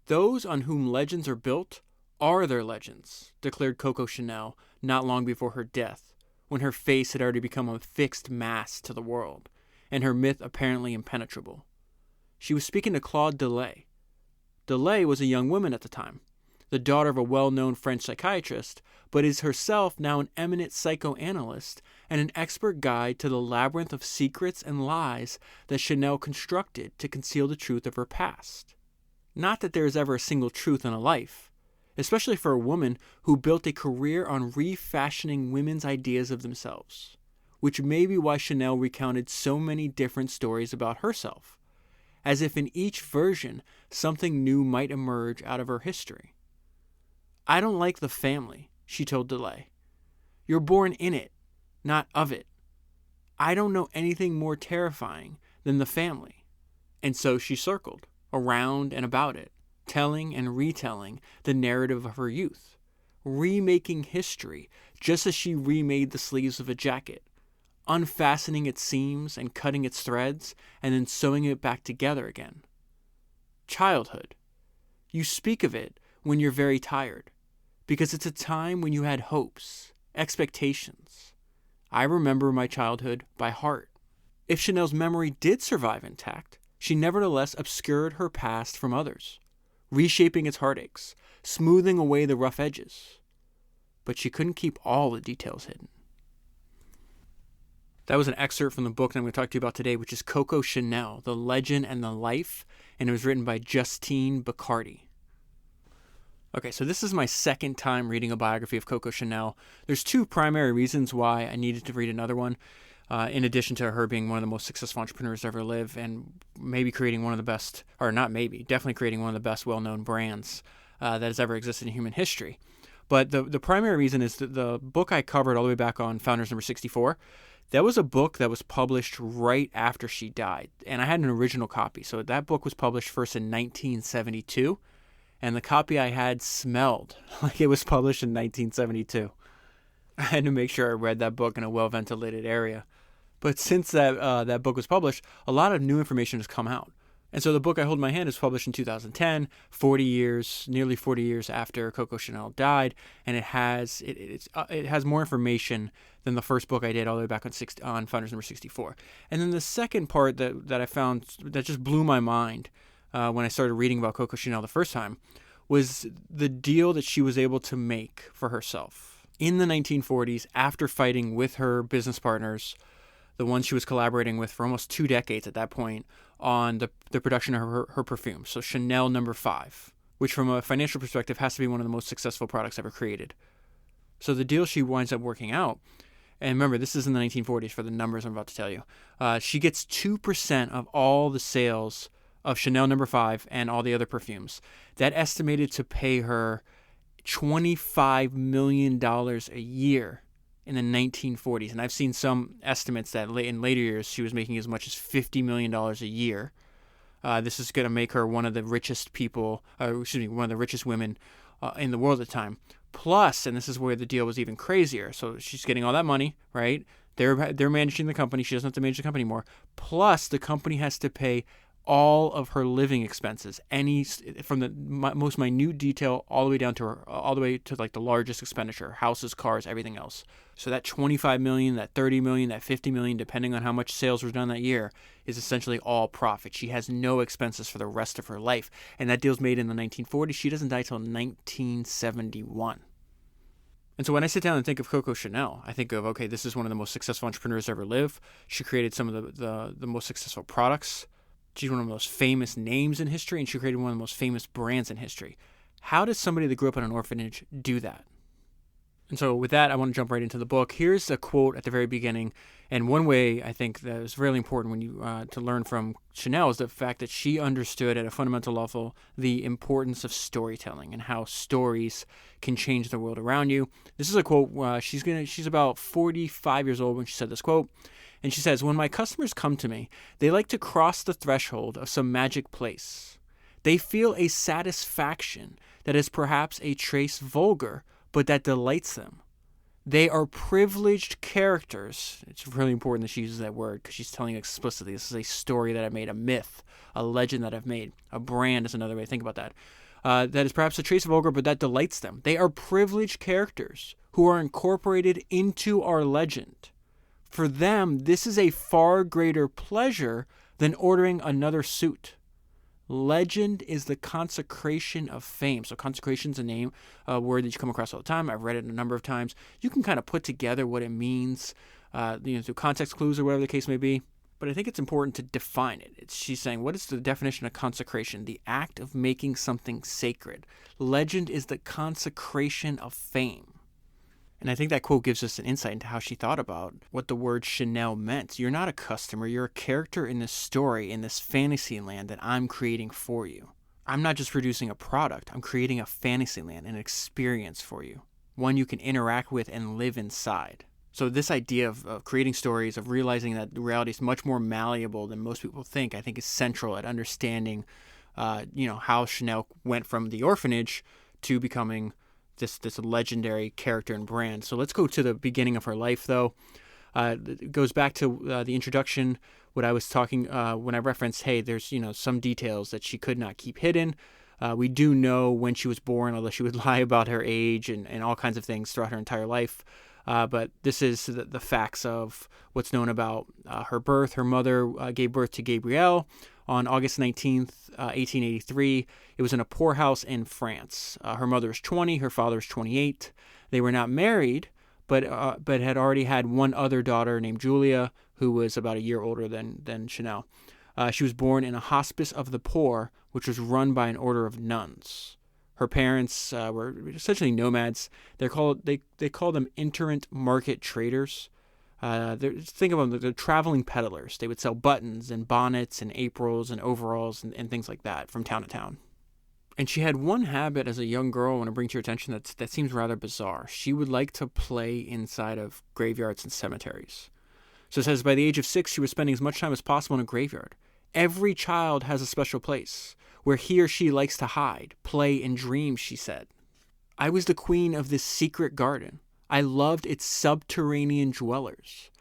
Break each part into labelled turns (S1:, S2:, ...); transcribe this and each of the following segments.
S1: Those on whom legends are built are their legends, declared Coco Chanel not long before her death, when her face had already become a fixed mask to the world, and her myth apparently impenetrable. She was speaking to Claude Delay. Delay was a young woman at the time, the daughter of a well-known French psychiatrist, but is herself now an eminent psychoanalyst and an expert guide to the labyrinth of secrets and lies that Chanel constructed to conceal the truth of her past. Not that there is ever a single truth in a life, especially for a woman who built a career on refashioning women's ideas of themselves, which may be why Chanel recounted so many different stories about herself, as if in each version something new might emerge out of her history. "I don't like the family," she told Delay. "You're born in it, not of it. I don't know anything more terrifying than the family." And so she circled around and about it, telling and retelling the narrative of her youth, remaking history just as she remade the sleeves of a jacket, unfastening its seams and cutting its threads, and then sewing it back together again. Childhood. You speak of it when you're very tired, because it's a time when you had hopes, expectations. I remember my childhood by heart. If Chanel's memory did survive intact, she nevertheless obscured her past from others, reshaping its heartaches, smoothing away the rough edges. But she couldn't keep all the details hidden. That was an excerpt from the book that I'm going to talk to you about today, which is Coco Chanel, The Legend and the Life, and it was written by Justine Picardie. Okay, so this is my second time reading a biography of Coco Chanel. There's two primary reasons why I needed to read another one, in addition to her being one of the most successful entrepreneurs to ever live and maybe creating one of the best, or not maybe, definitely creating one of the best well-known brands that has ever existed in human history. But the primary reason is that the book I covered all the way back on Founders number 64, that was a book that was published right after she died. And I had an original copy. So that book was published first in 1972. And the copy I had smelled like it was published in 1972. I had to make sure I read that book in a well-ventilated area. But since that book was published, a lot of new information has come out. And so the book I hold in my hand is published in 2010, nearly 40 years after Coco Chanel died, and it has more information than the first book I did all the way back on Founders number 64. And then the second part that I found that just blew my mind when I started reading about Coco Chanel the first time was the deal that she was able to make for herself in the 1940s after fighting with her business partners, the ones she was collaborating with for almost 2 decades at that point, on the production of her perfume. So Chanel No. 5, which from a financial perspective has to be one of the most successful products ever created. So the deal she winds up working out, and remember, this is in the 1940s for the numbers I'm about to tell you, she gets 2% of all the sales of Chanel No. 5 and all the other perfumes. That estimated to pay her $25 million a year in the 1940s. And I've seen some estimates that in later years she was making as much as $50 million a year. This is going to make her one of the richest one of the richest women in the world at the time. Plus, and this is where the deal was even crazier. So she's getting all that money, right? They're managing the company. She doesn't have to manage the company anymore. Plus, the company has to pay all of her living expenses, from the most minute detail all the way down to like the largest expenditure, houses, cars, everything else. So that 25 million, that 30 million, that 50 million, depending on how much sales were done that year, is essentially all profit. She has no expenses for the rest of her life. And that deal's made in the 1940s. She doesn't die till 1971. And so when I sit down and think of Coco Chanel, I think of, okay, this is one of the most successful entrepreneurs to ever live. She created some of the most successful products. She's one of the most famous names in history, and she created one of the most famous brands in history. How does somebody that grew up in an orphanage do that? And so with that, I want to jump right into the book. Here's a quote at the very beginning. And one way I think that is really important when you to learn from Chanel is the fact that she understood at a fundamental level the importance of storytelling and how stories can change the world around you. This is a quote. She's about 45 years old when she said this quote. And she says, "When my customers come to me, they like to cross the threshold of some magic place. They feel a satisfaction that is perhaps a trace vulgar, but that delights them. They are privileged characters." It's really important that she uses that word because she's telling explicitly, this is a story that I've made, a myth, a legend that I've made. A brand is another way to think about that. that is perhaps a trace of vulgar, but that delights them. They are privileged characters who are incorporated into our legend. For them, this is a far greater pleasure than ordering another suit. Legend is the consecration of fame. So consecration is a word that you come across all the time. I've read it a number of times. You can kind of put together what it means, through context clues or whatever the case may be. But I think it's important to define it. She's saying, what is the definition of consecration? The act of making something sacred. Legend is the consecration of fame. And I think that quote gives us an insight into how she thought about what the word Chanel meant. You're not a customer. You're a character in this story, in this fantasy land that I'm creating for you. I'm not just producing a product. I'm creating a fantasy land, an experience for you, one you can interact with and live inside. So this idea of creating stories, of realizing that reality is much more malleable than most people think, I think is central at understanding, how Chanel went from the orphanage to becoming this legendary character and brand. So let's go to the beginning of her life, though. It goes back to the introduction, what I was talking when I referenced, hey, there's some details that she could not keep hidden. We do know when she was born, although she would lie about her age and all kinds of things throughout her entire life. But this is the facts of what's known about her birth. Her mother gave birth to Gabrielle on August 19th, 1883. It was in a poorhouse in France. Her mother is 20, her father is 28. They were not married, but had already had one other daughter named Julia, who was about a year older than Chanel. She was born in a hospice of the poor, which was run by an order of nuns. Her parents were essentially nomads. They call them itinerant market traders. Think of them, they're traveling peddlers. They would sell buttons and bonnets and aprons and overalls and things like that from town to town. And she had one habit as a young girl I want to bring to your attention that seems rather bizarre. She would like to play inside of graveyards and cemeteries. So it says by the age of 6, she was spending as much time as possible in a graveyard. Every child has a special place where he or she likes to hide, play, and dream, she said. I was the queen of this secret garden. I loved its subterranean dwellers.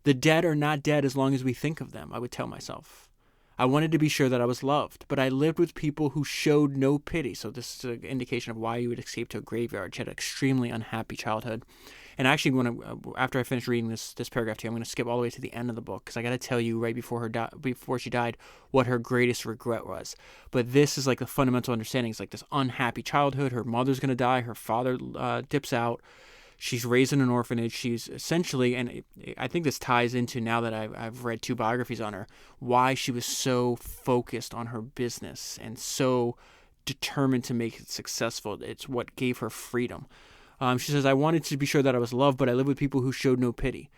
S1: The dead are not dead as long as we think of them, I would tell myself. I wanted to be sure that I was loved, but I lived with people who showed no pity. So this is an indication of why you would escape to a graveyard. She had an extremely unhappy childhood. And I actually want to, after I finish reading this paragraph to you, I'm going to skip all the way to the end of the book because I got to tell you right before she died what her greatest regret was. But this is like the fundamental understanding. It's like this unhappy childhood. Her mother's going to die. Her father dips out. She's raised in an orphanage. She's essentially, and I think this ties into now that I've read 2 biographies on her, why she was so focused on her business and so determined to make it successful. It's what gave her freedom. She says, I wanted to be sure that I was loved, but I live with people who showed no pity.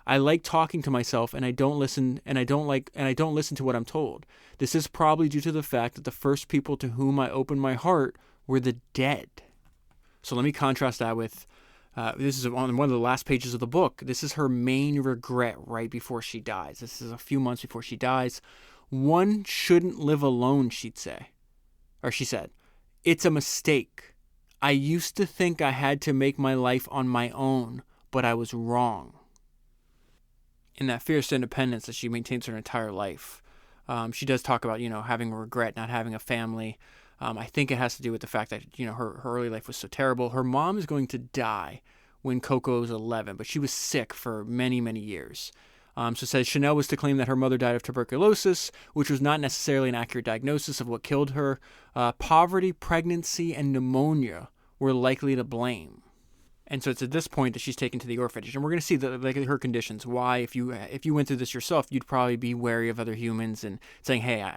S1: I like talking to myself and I don't listen to what I'm told. This is probably due to the fact that the first people to whom I opened my heart were the dead. So let me contrast that with this is on one of the last pages of the book. This is her main regret right before she dies. This is a few months before she dies. One shouldn't live alone, she said. It's a mistake. I used to think I had to make my life on my own, but I was wrong. In that fierce independence that she maintains her entire life, she does talk about, having regret, not having a family. I think it has to do with the fact that, her early life was so terrible. Her mom is going to die when Coco was 11, but she was sick for many, many years. So it says Chanel was to claim that her mother died of tuberculosis, which was not necessarily an accurate diagnosis of what killed her. Poverty, pregnancy, and pneumonia were likely to blame. And so it's at this point that she's taken to the orphanage. And we're going to see her conditions. Why, if you went through this yourself, you'd probably be wary of other humans and saying, hey,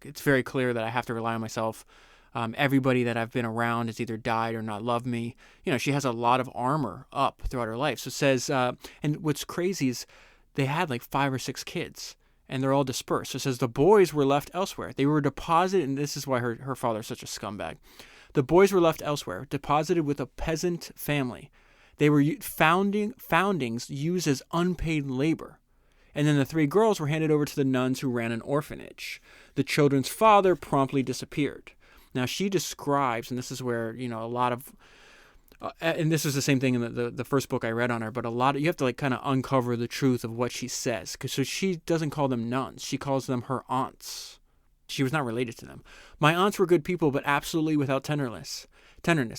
S1: it's very clear that I have to rely on myself. Everybody that I've been around has either died or not loved me. She has a lot of armor up throughout her life. So it says, and what's crazy is they had like 5 or 6 kids, and they're all dispersed. So it says the boys were left elsewhere. They were deposited, and this is why her father is such a scumbag. The boys were left elsewhere, deposited with a peasant family. They were foundings used as unpaid labor. And then the 3 girls were handed over to the nuns who ran an orphanage. The children's father promptly disappeared. Now she describes, and this is where, a lot of, and this is the same thing in the first book I read on her, but you have to kind of uncover the truth of what she says. So she doesn't call them nuns. She calls them her aunts. She was not related to them. My aunts were good people, but absolutely without tenderness.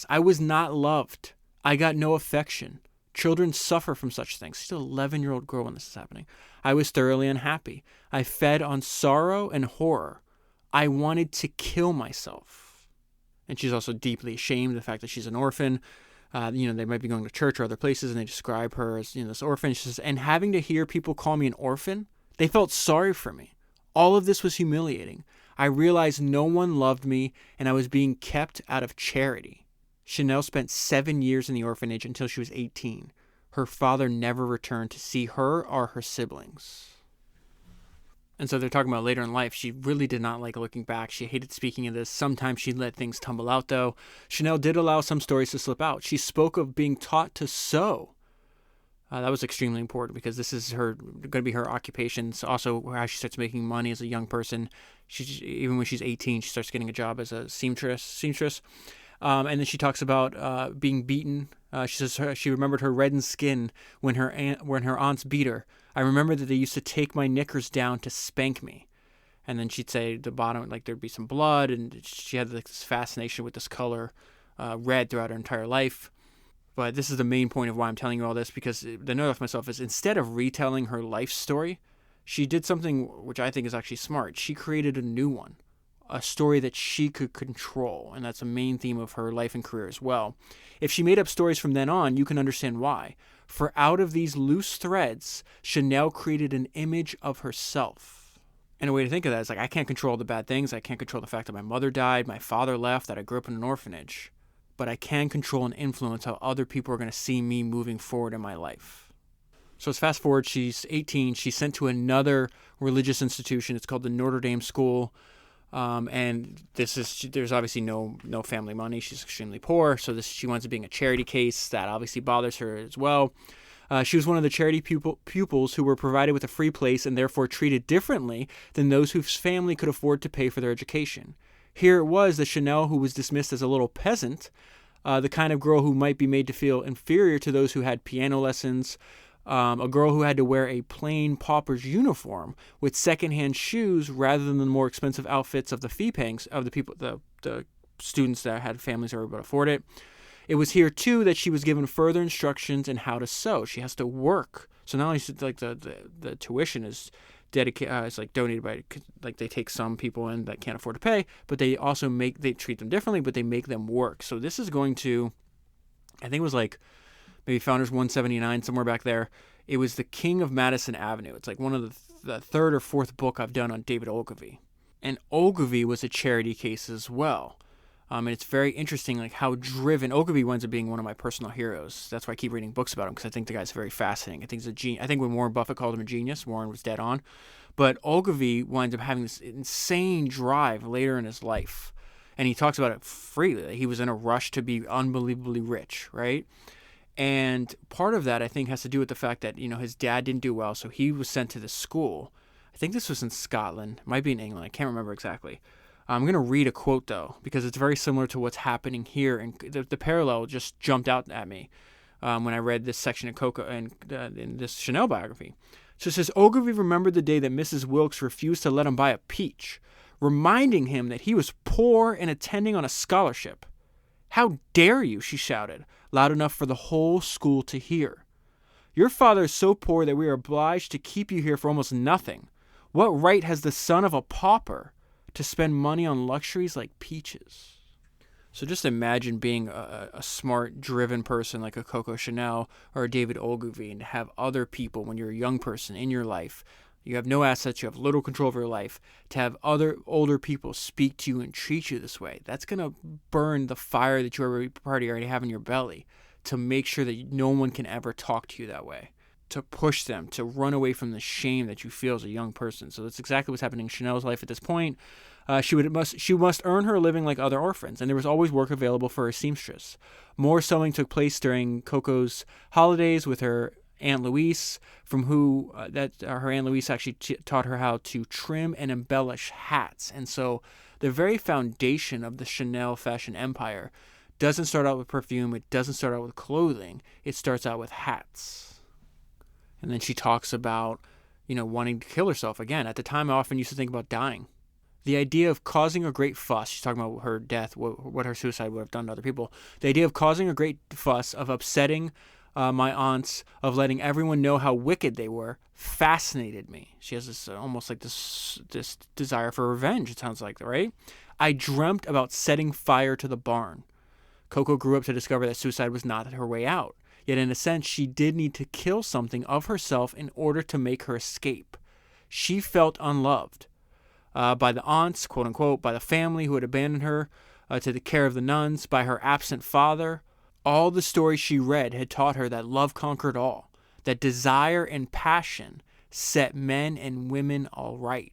S1: I was not loved. I got no affection. Children suffer from such things. She's an 11-year-old girl when this is happening. I was thoroughly unhappy. I fed on sorrow and horror. I wanted to kill myself. And she's also deeply ashamed of the fact that she's an orphan. They might be going to church or other places, and they describe her as, this orphan. She says, and having to hear people call me an orphan, they felt sorry for me. All of this was humiliating. I realized no one loved me, and I was being kept out of charity. Chanel spent 7 years in the orphanage until she was 18. Her father never returned to see her or her siblings. And so they're talking about later in life, she really did not like looking back. She hated speaking of this. Sometimes she'd let things tumble out, though. Chanel did allow some stories to slip out. She spoke of being taught to sew. That was extremely important because this is going to be her occupation. So also how she starts making money as a young person. Even when she's 18, she starts getting a job as a seamstress. And then she talks about being beaten. She says she remembered her reddened skin when her aunts beat her. I remember that they used to take my knickers down to spank me. And then she'd say at the bottom, like there'd be some blood, and she had this fascination with this color, red, throughout her entire life. But this is the main point of why I'm telling you all this, because the note of myself is instead of retelling her life story, she did something which I think is actually smart. She created a new one, a story that she could control, and that's a main theme of her life and career as well. If she made up stories from then on, you can understand why. For out of these loose threads, Chanel created an image of herself. And a way to think of that is like, I can't control the bad things. I can't control the fact that my mother died, my father left, that I grew up in an orphanage. But I can control and influence how other people are going to see me moving forward in my life. So let's fast forward. She's 18. She's sent to another religious institution. It's called the Notre Dame School. And there's obviously no family money. She's extremely poor. So she winds up being a charity case. That obviously bothers her as well. She was one of the charity pupils who were provided with a free place and therefore treated differently than those whose family could afford to pay for their education. Here it was that Chanel, who was dismissed as a little peasant, the kind of girl who might be made to feel inferior to those who had piano lessons, a girl who had to wear a plain pauper's uniform with secondhand shoes rather than the more expensive outfits of the fee-paying of the people, the students that had families that were able to afford it. It was here too that she was given further instructions in how to sew. She has to work. So not only like the tuition is dedicated, it's like donated by, like they take some people in that can't afford to pay, but they also they treat them differently, but they make them work. So this is going to, I think it was like maybe Founders 179, somewhere back there. It was The King of Madison Avenue. It's like one of the third or fourth book I've done on David Ogilvy. And Ogilvy was a charity case as well. And it's very interesting, like how driven Ogilvy winds up being one of my personal heroes. That's why I keep reading books about him, because I think the guy's very fascinating. I think he's a genius. I think when Warren Buffett called him a genius, Warren was dead on. But Ogilvy winds up having this insane drive later in his life, and he talks about it freely. He was in a rush to be unbelievably rich, right? And part of that, I think, has to do with the fact that, his dad didn't do well, so he was sent to this school. I think this was in Scotland. It might be in England. I can't remember exactly. I'm going to read a quote, though, because it's very similar to what's happening here. And the parallel just jumped out at me when I read this section of Coco and in this Chanel biography. So it says, Ogilvy remembered the day that Mrs. Wilkes refused to let him buy a peach, reminding him that he was poor and attending on a scholarship. How dare you, she shouted, loud enough for the whole school to hear. Your father is so poor that we are obliged to keep you here for almost nothing. What right has the son of a pauper to spend money on luxuries like peaches? So just imagine being a smart, driven person like a Coco Chanel or a David Ogilvy, and to have other people, when you're a young person in your life, you have no assets, you have little control over your life, to have other older people speak to you and treat you this way. That's going to burn the fire that you already have in your belly, to make sure that no one can ever talk to you that way, to push them to run away from the shame that you feel as a young person. So that's exactly what's happening in Chanel's life at this point. She must earn her living like other orphans, and there was always work available for a seamstress. More sewing took place during Coco's holidays with her Aunt Louise, from who her Aunt Louise actually taught her how to trim and embellish hats. And so the very foundation of the Chanel fashion empire doesn't start out with perfume. It doesn't start out with clothing. It starts out with hats. And then she talks about, wanting to kill herself. Again, at the time, I often used to think about dying. The idea of causing a great fuss, she's talking about her death, what her suicide would have done to other people. The idea of causing a great fuss, of upsetting my aunts, of letting everyone know how wicked they were, fascinated me. She has this almost like this desire for revenge, it sounds like, right? I dreamt about setting fire to the barn. Coco grew up to discover that suicide was not her way out. Yet in a sense, she did need to kill something of herself in order to make her escape. She felt unloved by the aunts, quote unquote, by the family who had abandoned her to the care of the nuns, by her absent father. All the stories she read had taught her that love conquered all, that desire and passion set men and women all right.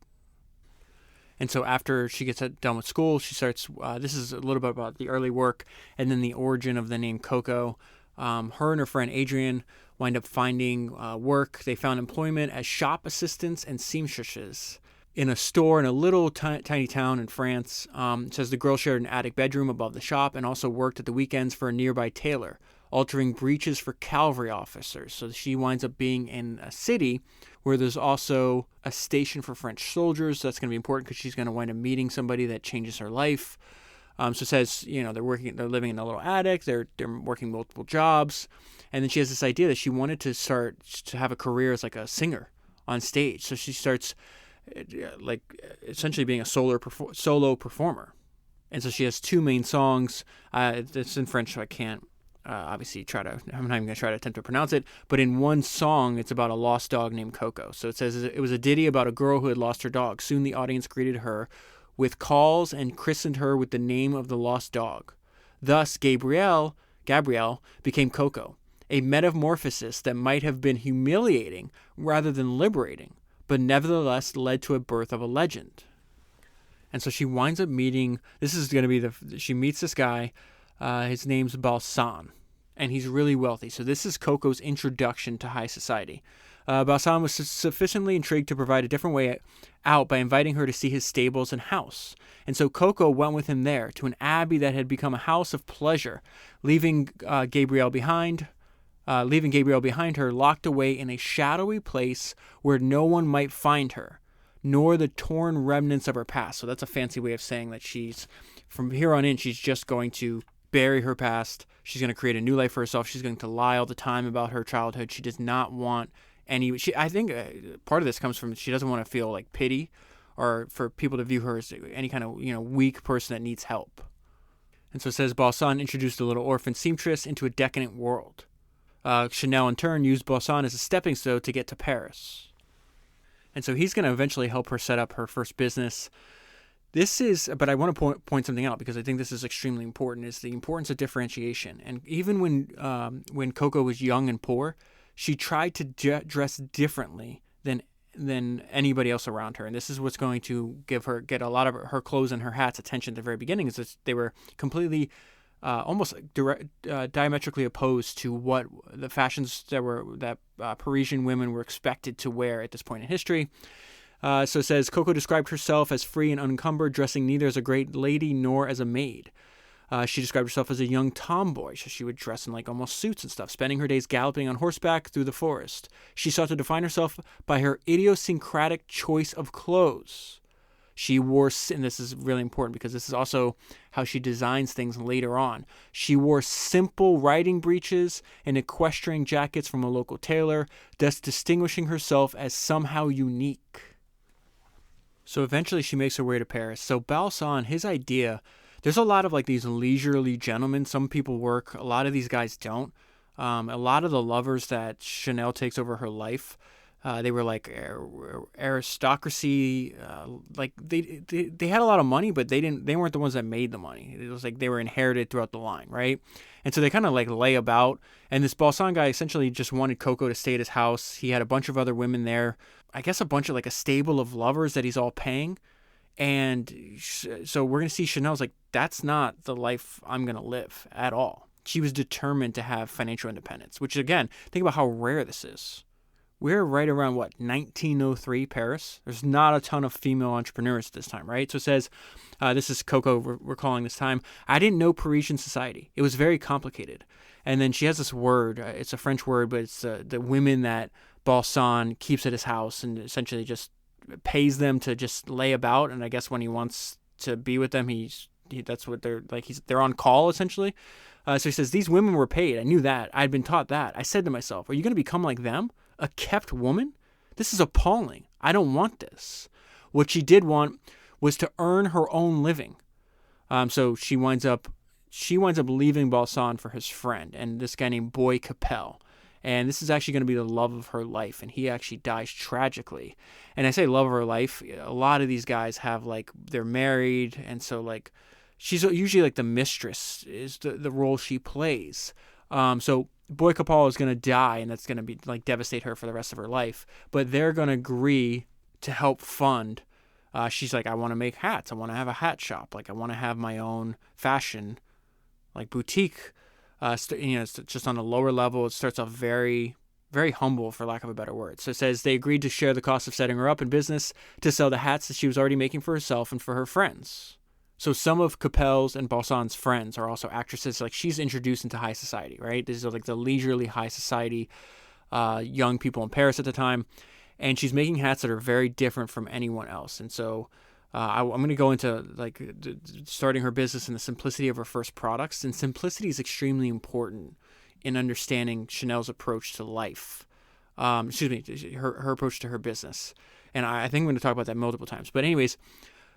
S1: And so after she gets done with school, she starts, this is a little bit about the early work and then the origin of the name Coco. Her and her friend Adrienne wind up finding work. They found employment as shop assistants and seamstresses in a store in a little tiny town in France. It says the girl shared an attic bedroom above the shop and also worked at the weekends for a nearby tailor, altering breeches for cavalry officers. So she winds up being in a city where there's also a station for French soldiers. So that's going to be important because she's going to wind up meeting somebody that changes her life. So it says, they're living in a little attic, they're working multiple jobs. And then she has this idea that she wanted to start to have a career as like a singer on stage. So she starts like essentially being a solo performer. And so she has two main songs. It's in French, so I can't obviously I'm not even going to try to attempt to pronounce it. But in one song, it's about a lost dog named Coco. So it says it was a ditty about a girl who had lost her dog. Soon the audience greeted her with calls and christened her with the name of the lost dog. Thus, Gabrielle became Coco, a metamorphosis that might have been humiliating rather than liberating, but nevertheless led to a birth of a legend. And so she winds up meeting, this is going to be she meets this guy, his name's Balsan, and he's really wealthy. So this is Coco's introduction to high society. Balsan was sufficiently intrigued to provide a different way out by inviting her to see his stables and house. And so Coco went with him there to an abbey that had become a house of pleasure, leaving Gabrielle behind her, locked away in a shadowy place where no one might find her, nor the torn remnants of her past. So that's a fancy way of saying that from here on in, she's just going to bury her past. She's going to create a new life for herself. She's going to lie all the time about her childhood. She does not want I think part of this comes from she doesn't want to feel like pity or for people to view her as any kind of, weak person that needs help. And so it says Balsan introduced a little orphan seamstress into a decadent world. Chanel in turn used Balsan as a stepping stone to get to Paris. And so he's going to eventually help her set up her first business. But I want to point something out because I think this is extremely important, is the importance of differentiation. And even when Coco was young and poor, she tried to dress differently than anybody else around her. And this is what's going to get a lot of her clothes and her hats attention at the very beginning, is that they were completely almost diametrically opposed to what the fashions that Parisian women were expected to wear at this point in history. So it says, Coco described herself as free and unencumbered, dressing neither as a great lady nor as a maid. She described herself as a young tomboy, so she would dress in like almost suits and stuff, spending her days galloping on horseback through the forest. She sought to define herself by her idiosyncratic choice of clothes. She wore, and this is really important because this is also how she designs things later on. She wore simple riding breeches and equestrian jackets from a local tailor, thus distinguishing herself as somehow unique. So eventually she makes her way to Paris. So Balsan, his idea, there's a lot of like these leisurely gentlemen. Some people work. A lot of these guys don't. A lot of the lovers that Chanel takes over her life, they were like aristocracy. Like they had a lot of money, but they weren't the ones that made the money. It was like they were inherited throughout the line, right? And so they kind of like lay about. And this Balsan guy essentially just wanted Coco to stay at his house. He had a bunch of other women there. I guess a bunch of like a stable of lovers that he's all paying. And so we're going to see Chanel's like, that's not the life I'm going to live at all. She was determined to have financial independence, which again, think about how rare this is. We're right around 1903 Paris. There's not a ton of female entrepreneurs at this time, right? So it says, this is Coco recalling this time. I didn't know Parisian society. It was very complicated. And then she has this word. It's a French word, but it's the women that Balsan keeps at his house and essentially just pays them to just lay about, and I guess when he wants to be with them, that's what they're like. They're on call essentially. So he says, these women were paid. I knew that. I'd been taught that. I said to myself, are you going to become like them? A kept woman? This is appalling. I don't want this. What she did want was to earn her own living. So she winds up leaving Balsan for his friend and this guy named Boy Capel. And this is actually going to be the love of her life. And he actually dies tragically. And I say love of her life. A lot of these guys have they're married. And so she's usually the mistress is the role she plays. So Boy Capel is going to die, and that's going to be devastate her for the rest of her life. But they're going to agree to help fund. She's like, I want to make hats. I want to have a hat shop. I want to have my own fashion, boutique. It's just on a lower level. It starts off very, very humble, for lack of a better word. So it says they agreed to share the cost of setting her up in business to sell the hats that she was already making for herself and for her friends. So some of Capel's and Balsan's friends are also actresses. She's introduced into high society, right? These are the leisurely high society young people in Paris at the time. And she's making hats that are very different from anyone else. And so I'm going to go into starting her business and the simplicity of her first products. And simplicity is extremely important in understanding Chanel's approach to life. Her approach to her business. And I think I'm going to talk about that multiple times. But anyways,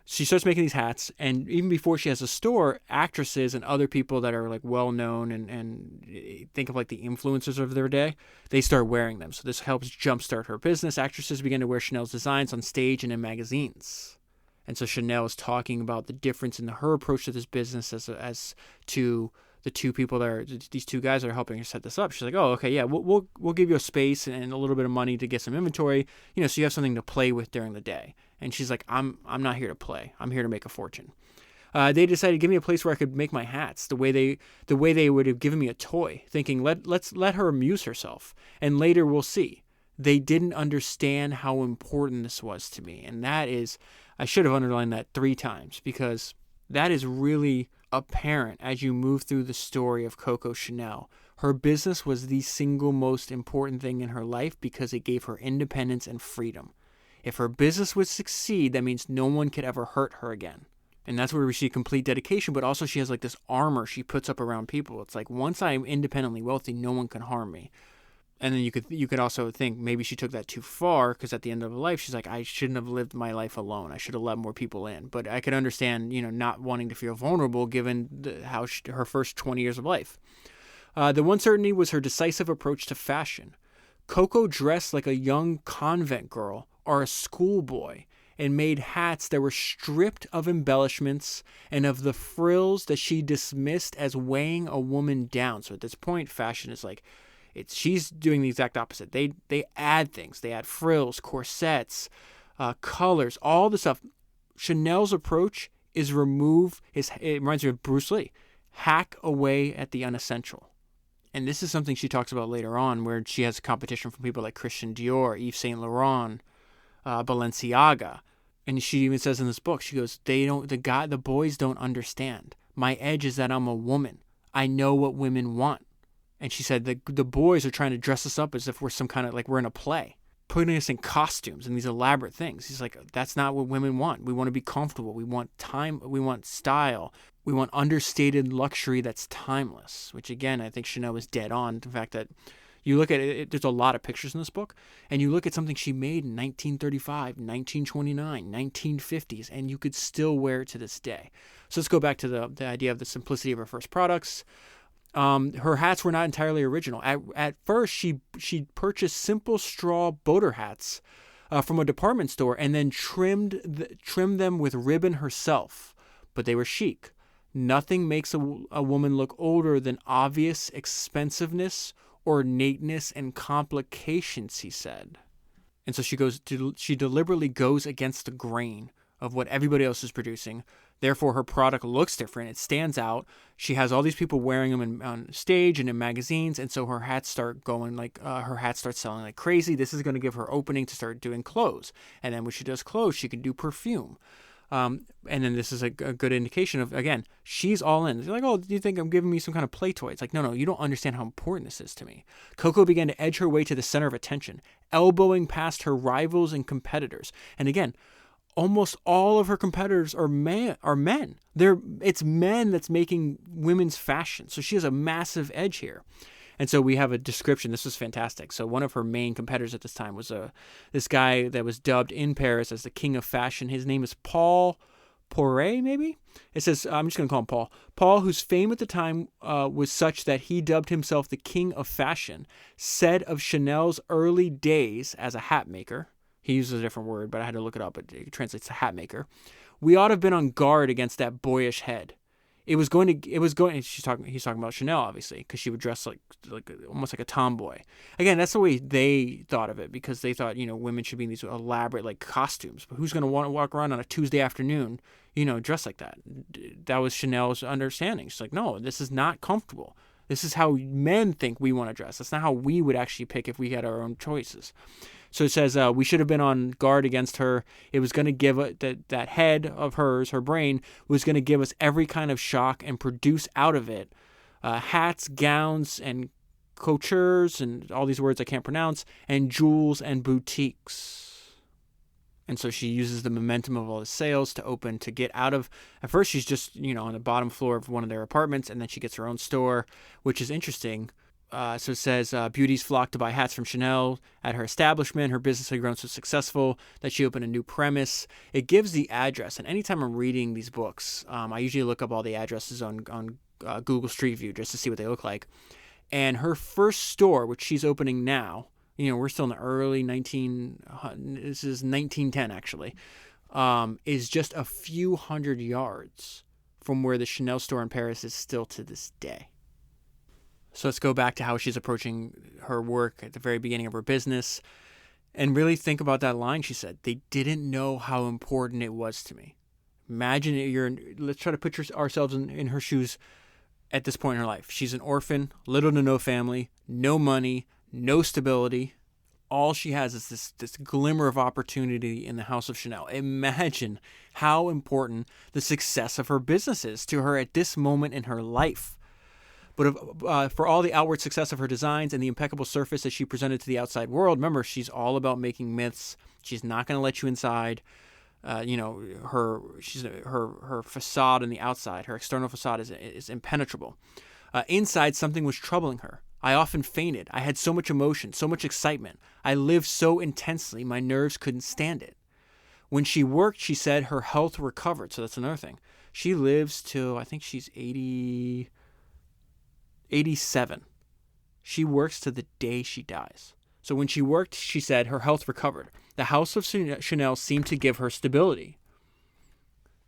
S1: she starts making these hats, and even before she has a store, actresses and other people that are well known and think of the influencers of their day, they start wearing them. So this helps jumpstart her business. Actresses begin to wear Chanel's designs on stage and in magazines. And so Chanel is talking about the difference in her approach to this business as to the two people these two guys that are helping her set this up. She's like, oh, okay, yeah, we'll give you a space and a little bit of money to get some inventory, so you have something to play with during the day. And she's like, I'm not here to play. I'm here to make a fortune. They decided to give me a place where I could make my hats the way they would have given me a toy, thinking let's let her amuse herself, and later we'll see. They didn't understand how important this was to me, and that is, I should have underlined that 3 times, because that is really apparent as you move through the story of Coco Chanel. Her business was the single most important thing in her life because it gave her independence and freedom. If her business would succeed, that means no one could ever hurt her again. And that's where we see complete dedication, but also she has this armor she puts up around people. It's once I'm independently wealthy, no one can harm me. And then you could also think maybe she took that too far, because at the end of her life, she's like, I shouldn't have lived my life alone. I should have let more people in. But I could understand, not wanting to feel vulnerable given her first 20 years of life. The one certainty was her decisive approach to fashion. Coco dressed like a young convent girl or a schoolboy and made hats that were stripped of embellishments and of the frills that she dismissed as weighing a woman down. So at this point, fashion is she's doing the exact opposite. They add things. They add frills, corsets, colors, all the stuff. Chanel's approach is it reminds me of Bruce Lee. Hack away at the unessential. And this is something she talks about later on, where she has competition from people like Christian Dior, Yves Saint Laurent, Balenciaga. And she even says in this book, she goes, the boys don't understand. My edge is that I'm a woman. I know what women want. And she said the boys are trying to dress us up as if we're some kind of we're in a play, putting us in costumes and these elaborate things. He's like, that's not what women want. We want to be comfortable. We want time. We want style. We want understated luxury that's timeless, which again, I think Chanel was dead on. The fact that you look at it, there's a lot of pictures in this book, and you look at something she made in 1935, 1929, 1950s, and you could still wear it to this day. So let's go back to the idea of the simplicity of her first products. Her hats were not entirely original. At first, she purchased simple straw boater hats from a department store and then trimmed them with ribbon herself. But they were chic. Nothing makes a woman look older than obvious expensiveness, ornateness, and complications, he said. And so she deliberately goes against the grain of what everybody else is producing. Therefore, her product looks different. It stands out. She has all these people wearing them on stage and in magazines, and so her hats start going her hats start selling like crazy. This is going to give her opening to start doing clothes. And then when she does clothes, she can do perfume. And then this is a good indication of, again, she's all in. They're like, oh, do you think I'm giving me some kind of play toy? It's like, no, you don't understand how important this is to me. Coco began to edge her way to the center of attention, elbowing past her rivals and competitors. And again, almost all of her competitors are men. It's men that's making women's fashion. So she has a massive edge here. And so we have a description. This was fantastic. So one of her main competitors at this time was this guy that was dubbed in Paris as the king of fashion. His name is Paul Poiret, maybe? It says, I'm just going to call him Paul. Paul, whose fame at the time was such that he dubbed himself the king of fashion, said of Chanel's early days as a hat maker. He uses a different word, but I had to look it up. It translates to hat maker. We ought to have been on guard against that boyish head. He's talking about Chanel, obviously, because she would dress like almost like a tomboy. Again, that's the way they thought of it, because they thought, women should be in these elaborate like costumes. But who's going to want to walk around on a Tuesday afternoon, dressed like that? That was Chanel's understanding. She's like, no, this is not comfortable. This is how men think we want to dress. That's not how we would actually pick if we had our own choices. So it says we should have been on guard against her. It was going to give that head of hers, her brain, was going to give us every kind of shock and produce out of it hats, gowns, and coutures, and all these words I can't pronounce, and jewels and boutiques. And so she uses the momentum of all the sales to get out of. At first, she's just on the bottom floor of one of their apartments, and then she gets her own store, which is interesting. So it says, beauties flocked to buy hats from Chanel at her establishment. Her business had grown so successful that she opened a new premise. It gives the address. And anytime I'm reading these books, I usually look up all the addresses on Google Street View just to see what they look like. And her first store, which she's opening now, we're still in the early this is 1910 actually, is just a few hundred yards from where the Chanel store in Paris is still to this day. So let's go back to how she's approaching her work at the very beginning of her business and really think about that line she said. They didn't know how important it was to me. Imagine let's try to put ourselves in her shoes at this point in her life. She's an orphan, little to no family, no money, no stability. All she has is this glimmer of opportunity in the house of Chanel. Imagine how important the success of her business is to her at this moment in her life. But for all the outward success of her designs and the impeccable surface that she presented to the outside world, remember, she's all about making myths. She's not going to let you inside. Her facade on the outside, her external facade is impenetrable. Inside, something was troubling her. I often fainted. I had so much emotion, so much excitement. I lived so intensely, my nerves couldn't stand it. When she worked, she said her health recovered. So that's another thing. She lives till, I think she's 87. She works to the day she dies. So when she worked, she said her health recovered. The house of Chanel seemed to give her stability.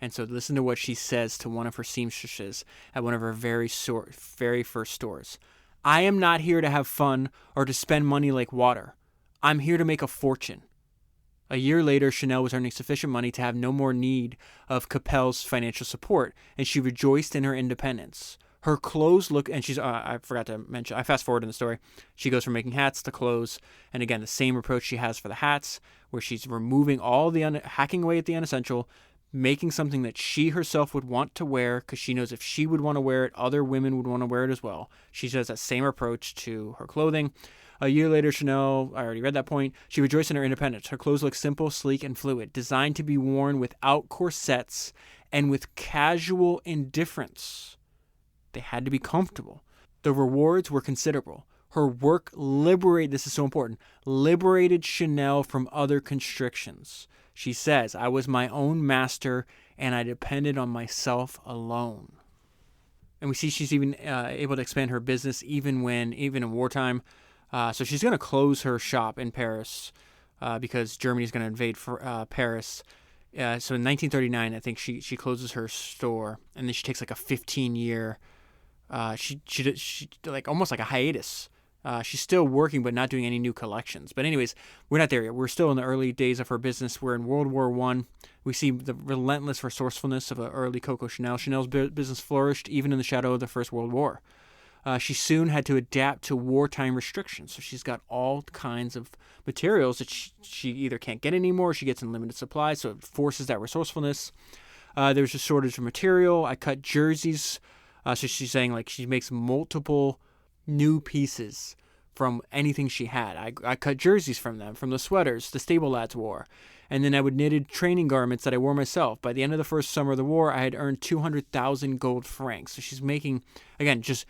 S1: And so listen to what she says to one of her seamstresses at one of her very first stores. I am not here to have fun or to spend money like water. I'm here to make a fortune. A year later, Chanel was earning sufficient money to have no more need of Capel's financial support, and she rejoiced in her independence. Her clothes look, and I forgot to mention, I fast forward in the story. She goes from making hats to clothes. And again, the same approach she has for the hats, where she's removing all hacking away at the unessential, making something that she herself would want to wear, because she knows if she would want to wear it, other women would want to wear it as well. She does that same approach to her clothing. A year later, Chanel, I already read that point, she rejoiced in her independence. Her clothes look simple, sleek, and fluid, designed to be worn without corsets and with casual indifference. They had to be comfortable. The rewards were considerable. Her work this is so important, liberated Chanel from other constrictions. She says, I was my own master and I depended on myself alone. And we see she's even able to expand her business even in wartime. So she's going to close her shop in Paris because Germany's going to invade Paris. So in 1939, I think she closes her store, and then she takes like a 15-year she like almost like a hiatus. She's still working but not doing any new collections. But anyways, we're not there yet. We're still in the early days of her business. We're in World War I. We see the relentless resourcefulness of early Coco Chanel. Chanel's business flourished even in the shadow of the First World War. She soon had to adapt to wartime restrictions. So she's got all kinds of materials that she either can't get anymore, or she gets in limited supply, so it forces that resourcefulness. There's a shortage of material. I cut jerseys. So she's saying like she makes multiple new pieces from anything she had. I cut jerseys from them, from the sweaters the stable lads wore. And then I would knitted training garments that I wore myself. By the end of the first summer of the war, I had earned 200,000 gold francs. So she's making, again, just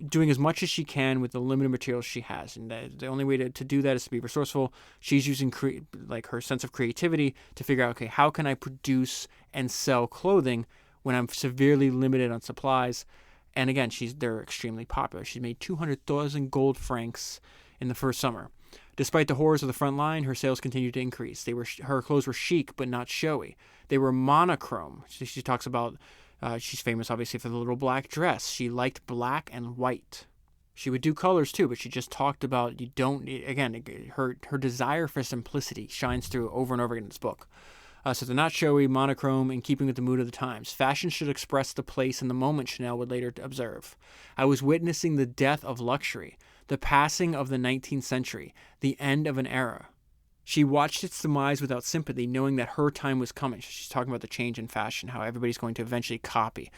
S1: doing as much as she can with the limited materials she has. And the only way to do that is to be resourceful. She's using like her sense of creativity to figure out, okay, how can I produce and sell clothing when I'm severely limited on supplies? And again, they're extremely popular. She made 200,000 gold francs in the first summer. Despite the horrors of the front line, her sales continued to increase. Her clothes were chic but not showy. They were monochrome. She talks about, she's famous obviously for the little black dress. She liked black and white. She would do colors too, but she just talked about her desire for simplicity shines through over and over again in this book. So they're not showy, monochrome, in keeping with the mood of the times. Fashion should express the place and the moment, Chanel would later observe. I was witnessing the death of luxury, the passing of the 19th century, the end of an era. She watched its demise without sympathy, knowing that her time was coming. She's talking about the change in fashion, how everybody's going to eventually copy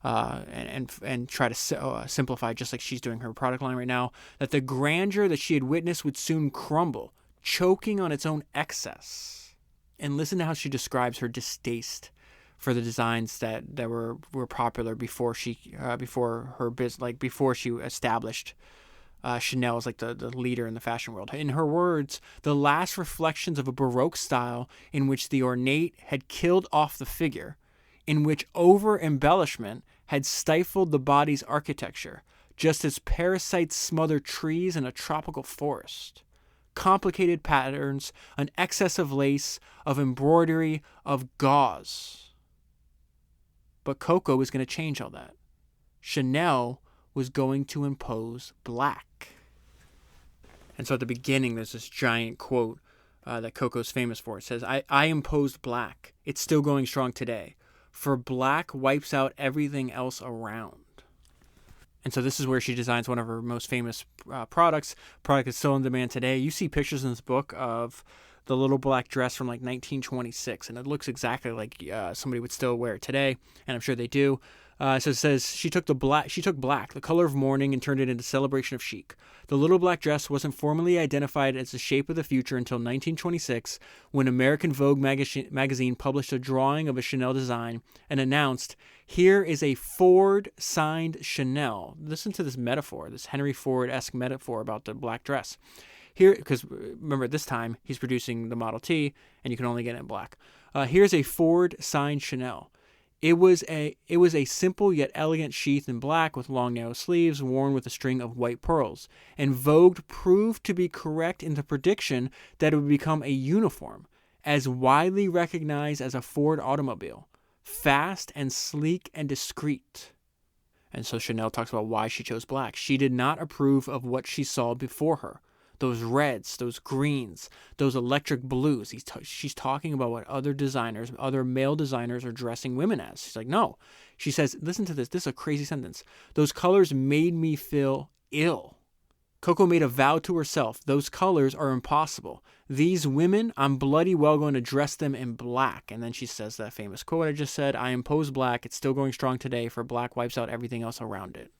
S1: and try to simplify, just like she's doing her product line right now, that the grandeur that she had witnessed would soon crumble, choking on its own excess. And listen to how she describes her distaste for the designs that were popular before she established Chanel as like the leader in the fashion world. In her words, the last reflections of a Baroque style in which the ornate had killed off the figure, in which over-embellishment had stifled the body's architecture, just as parasites smother trees in a tropical forest. Complicated patterns, an excess of lace, of embroidery, of gauze. But Coco was going to change all that. Chanel was going to impose black. And so at the beginning, there's this giant quote that Coco's famous for. It says, I imposed black. It's still going strong today. For black wipes out everything else around. And so this is where she designs one of her most famous products. Product is still in demand today. You see pictures in this book of the little black dress from like 1926, and it looks exactly like somebody would still wear it today, and I'm sure they do. So it says she took black, the color of mourning, and turned it into celebration of chic. The little black dress wasn't formally identified as the shape of the future until 1926, when American Vogue magazine published a drawing of a Chanel design and announced, "Here is a Ford-signed Chanel." Listen to this metaphor, this Henry Ford-esque metaphor about the black dress. Here, because remember at this time he's producing the Model T, and you can only get it in black. Here's a Ford-signed Chanel. It was a simple yet elegant sheath in black with long narrow sleeves worn with a string of white pearls, and Vogue proved to be correct in the prediction that it would become a uniform, as widely recognized as a Ford automobile, fast and sleek and discreet. And so Chanel talks about why she chose black. She did not approve of what she saw before her. Those reds, those greens, those electric blues. She's talking about what other male designers are dressing women as. She's like, no. She says, listen to this. This is a crazy sentence. Those colors made me feel ill. Coco made a vow to herself. Those colors are impossible. These women, I'm bloody well going to dress them in black. And then she says that famous quote I just said, I impose black. It's still going strong today, for black wipes out everything else around it.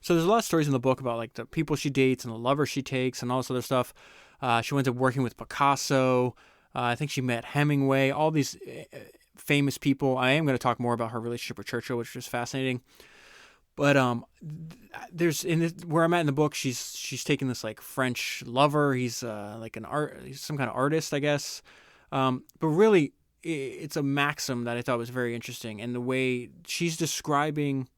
S1: So there's a lot of stories in the book about like the people she dates and the lover she takes and all this other stuff. She winds up working with Picasso. I think she met Hemingway, all these famous people. I am going to talk more about her relationship with Churchill, which was fascinating. But there's where I'm at in the book, she's taking this like French lover. He's he's some kind of artist, I guess. But really, it's a maxim that I thought was very interesting, and the way she's describing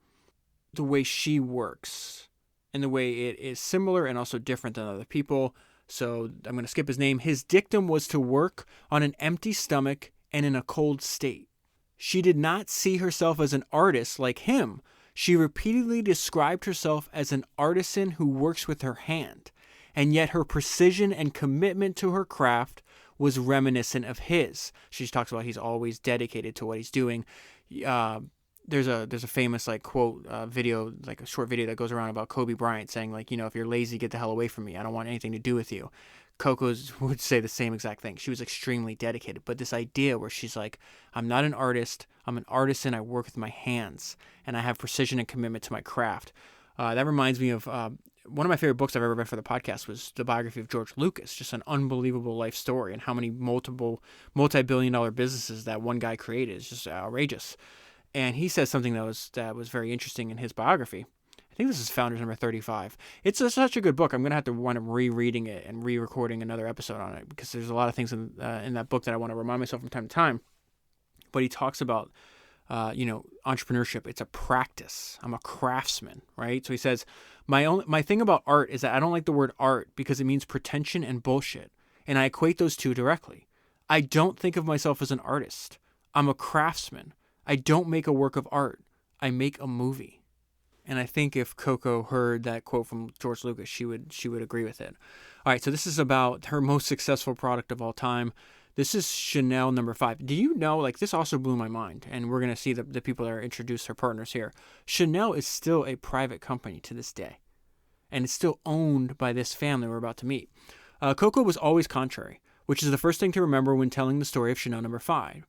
S1: the way she works and the way it is similar and also different than other people. So I'm going to skip his name. His dictum was to work on an empty stomach and in a cold state. She did not see herself as an artist like him. She repeatedly described herself as an artisan who works with her hand, and yet her precision and commitment to her craft was reminiscent of his. She talks about he's always dedicated to what he's doing. there's a famous like quote video, like a short video that goes around about Kobe Bryant saying like, if you're lazy, get the hell away from me. I don't want anything to do with you. Coco's would say the same exact thing. She was extremely dedicated, but this idea where she's like, I'm not an artist, I'm an artisan. I work with my hands, and I have precision and commitment to my craft. That reminds me of one of my favorite books I've ever read for the podcast was the biography of George Lucas. Just an unbelievable life story, and how many multi-billion-dollar businesses that one guy created is just outrageous. And he says something that was very interesting in his biography. I think this is Founders number 35. It's such a good book. I'm going to have to wind up rereading it and re-recording another episode on it, because there's a lot of things in that book that I want to remind myself from time to time. But he talks about, entrepreneurship. It's a practice. I'm a craftsman, right? So he says, my thing about art is that I don't like the word art because it means pretension and bullshit. And I equate those two directly. I don't think of myself as an artist. I'm a craftsman. I don't make a work of art. I make a movie. And I think if Coco heard that quote from George Lucas, she would agree with it. All right, so this is about her most successful product of all time. This is Chanel number 5. Do you know, like, this also blew my mind, and we're going to see the people that are introduced, her partners here. Chanel is still a private company to this day, and it's still owned by this family we're about to meet. Coco was always contrary, which is the first thing to remember when telling the story of Chanel number 5.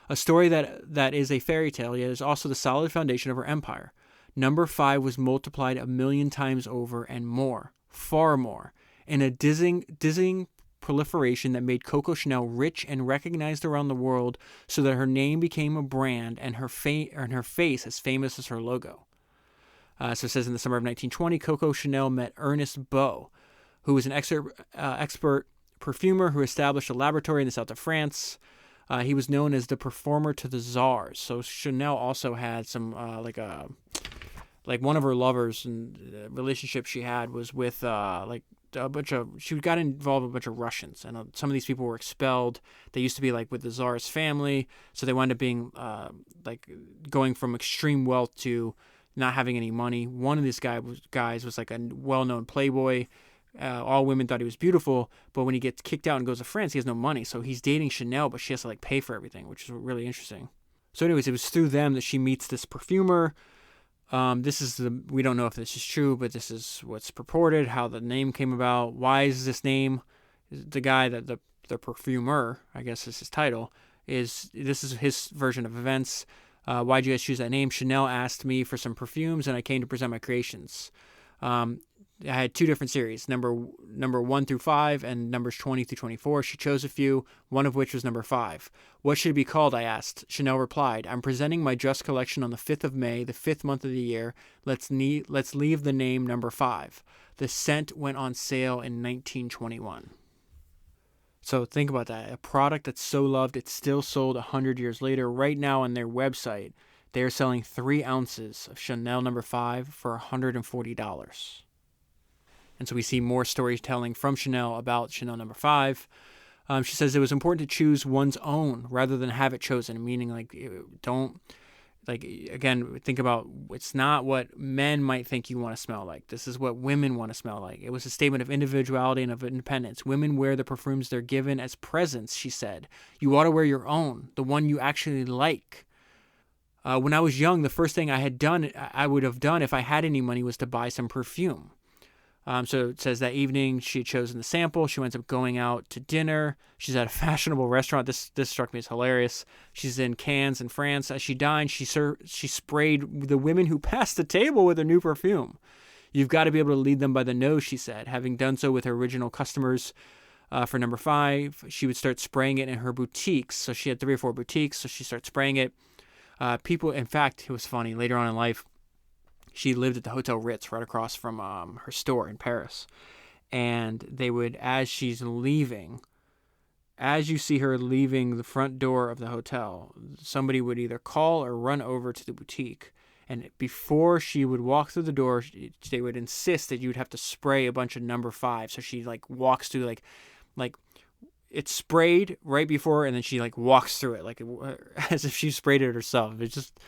S1: A story that is a fairy tale, yet is also the solid foundation of her empire. Number 5 was multiplied 1,000,000 times over and more, far more, in a dizzying proliferation that made Coco Chanel rich and recognized around the world, so that her name became a brand and her face as famous as her logo. So it says in the summer of 1920, Coco Chanel met Ernest Beau, who was an expert perfumer who established a laboratory in the south of France. He was known as the performer to the czars. So Chanel also had some like one of her lovers, and the relationship she had was with she got involved with a bunch of Russians, and some of these people were expelled. They used to be like with the czar's family, so they wound up being going from extreme wealth to not having any money. One of these guys was like a well-known playboy. All women thought he was beautiful, but when he gets kicked out and goes to France, he has no money. So he's dating Chanel, but she has to like pay for everything, which is really interesting. So anyways, it was through them that she meets this perfumer. We don't know if this is true, but this is what's purported, how the name came about. Why is this name? The guy that the perfumer, I guess is his title, this is his version of events. Why'd you guys choose that name? Chanel asked me for some perfumes, and I came to present my creations. I had 2 different series, number 1 through 5 and numbers 20 through 24. She chose a few, one of which was number 5. What should it be called, I asked. Chanel replied, I'm presenting my dress collection on the 5th of May, the 5th month of the year. Let's leave the name number 5. The scent went on sale in 1921. So think about that. A product that's so loved, it's still sold 100 years later. Right now on their website, they are selling 3 ounces of Chanel number 5 for $140. And so we see more storytelling from Chanel about Chanel number 5. She says it was important to choose one's own rather than have it chosen, meaning again, think about, it's not what men might think you want to smell like. This is what women want to smell like. It was a statement of individuality and of independence. Women wear the perfumes they're given as presents, she said. You ought to wear your own, the one you actually like. When I was young, the first thing I would have done if I had any money was to buy some perfume. So it says that evening she had chosen the sample. She winds up going out to dinner. She's at a fashionable restaurant. This struck me as hilarious. She's in Cannes in France. As she dined, she sprayed the women who passed the table with her new perfume. You've got to be able to lead them by the nose, she said. Having done so with her original customers for number 5, she would start spraying it in her boutiques. So she had 3 or 4 boutiques, so she started spraying it. People, in fact, it was funny, later on in life, she lived at the Hotel Ritz right across from her store in Paris. And they would, as you see her leaving the front door of the hotel, somebody would either call or run over to the boutique. And before she would walk through the door, they would insist that you would have to spray a bunch of number 5. So she walks through like it's sprayed right before, and then she walks through it as if she sprayed it herself. It's just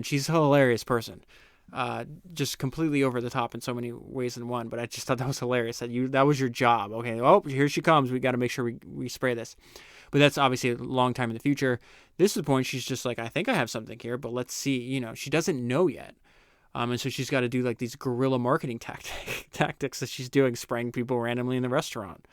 S1: she's a hilarious person. Just completely over the top in so many ways in one, but I just thought that was hilarious that was your job. Okay, oh, here she comes. We got to make sure we spray this. But that's obviously a long time in the future. This is the point she's just like, I think I have something here, but let's see. She doesn't know yet. And so she's got to do like these guerrilla marketing tactics that she's doing, spraying people randomly in the restaurant.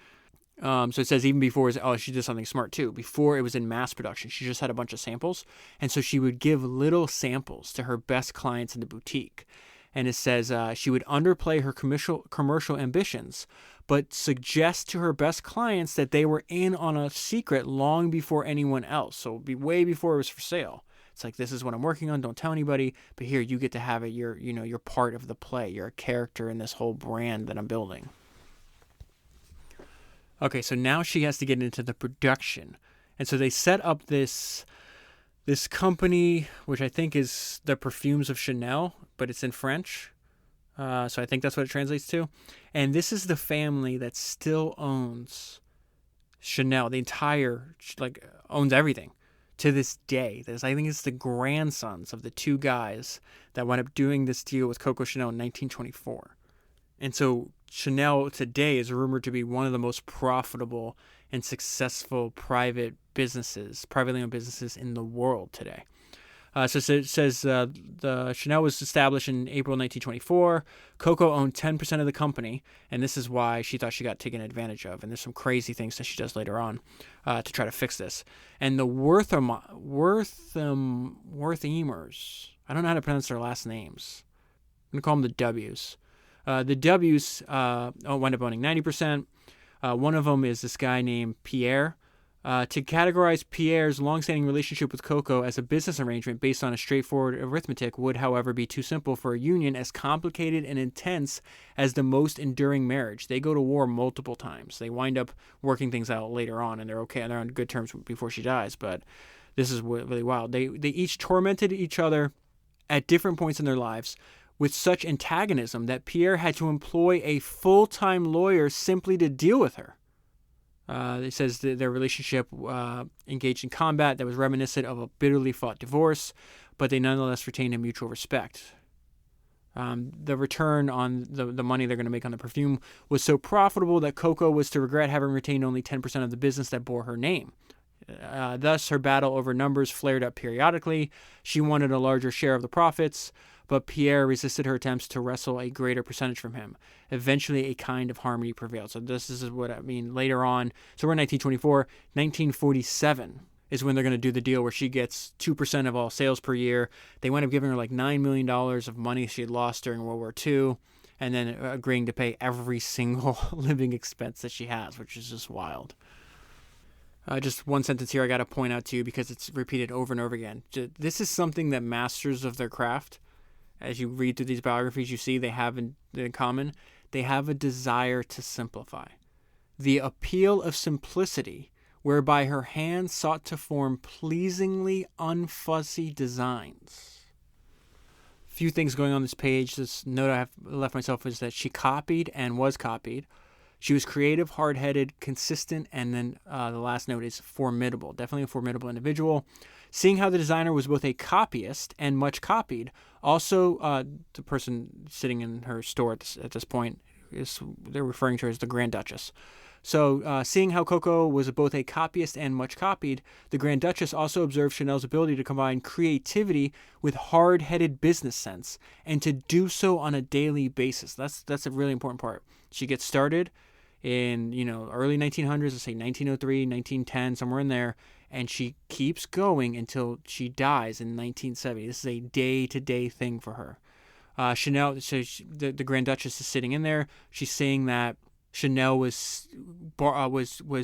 S1: So it says even before, she did something smart too. Before it was in mass production, she just had a bunch of samples. And so she would give little samples to her best clients in the boutique. And it says she would underplay her commercial ambitions, but suggest to her best clients that they were in on a secret long before anyone else. So it would be way before it was for sale. It's like, this is what I'm working on. Don't tell anybody. But here, you get to have it. You're part of the play. You're a character in this whole brand that I'm building. Okay, so now she has to get into the production. And so they set up this company, which I think is the Perfumes of Chanel, but it's in French. So I think that's what it translates to. And this is the family that still owns Chanel. The entire, owns everything to this day. I think it's the grandsons of the two guys that wound up doing this deal with Coco Chanel in 1924. And so Chanel today is rumored to be one of the most profitable and successful privately owned businesses in the world today. So it says the Chanel was established in April 1924. Coco owned 10% of the company, and this is why she thought she got taken advantage of. And there's some crazy things that she does later on to try to fix this. And the Wertheimer, I don't know how to pronounce their last names. I'm going to call them the W's. The W's wind up owning 90%. One of them is this guy named Pierre. To categorize Pierre's longstanding relationship with Coco as a business arrangement based on a straightforward arithmetic would, however, be too simple for a union as complicated and intense as the most enduring marriage. They go to war multiple times. They wind up working things out later on, and they're okay, and they're on good terms before she dies. But this is really wild. They each tormented each other at different points in their lives with such antagonism that Pierre had to employ a full-time lawyer simply to deal with her. It says that their relationship engaged in combat that was reminiscent of a bitterly fought divorce, but they nonetheless retained a mutual respect. The return on the money they're going to make on the perfume was so profitable that Coco was to regret having retained only 10% of the business that bore her name. Thus, her battle over numbers flared up periodically. She wanted a larger share of the profits, but Pierre resisted her attempts to wrestle a greater percentage from him. Eventually, a kind of harmony prevailed. So this is what I mean later on. So we're in 1924. 1947 is when they're going to do the deal where she gets 2% of all sales per year. They wind up giving her like $9 million of money she had lost during World War II, and then agreeing to pay every single living expense that she has, which is just wild. Just one sentence here I got to point out to you because it's repeated over and over again. This is something that masters of their craft, as you read through these biographies, you see they have in common. They have a desire to simplify. The appeal of simplicity, whereby her hands sought to form pleasingly unfussy designs. Few things going on this page. This note I have left myself is that she copied and was copied. She was creative, hard-headed, consistent, and then the last note is formidable. Definitely a formidable individual. Seeing how the designer was both a copyist and much copied, also the person sitting in her store at this point, they're referring to her as the Grand Duchess. So seeing how Coco was both a copyist and much copied, the Grand Duchess also observed Chanel's ability to combine creativity with hard-headed business sense, and to do so on a daily basis. That's a really important part. She gets started in early 1900s, let's say 1903, 1910, somewhere in there, and she keeps going until she dies in 1970. This is a day-to-day thing for her. Chanel, so the Grand Duchess is sitting in there. She's saying that Chanel was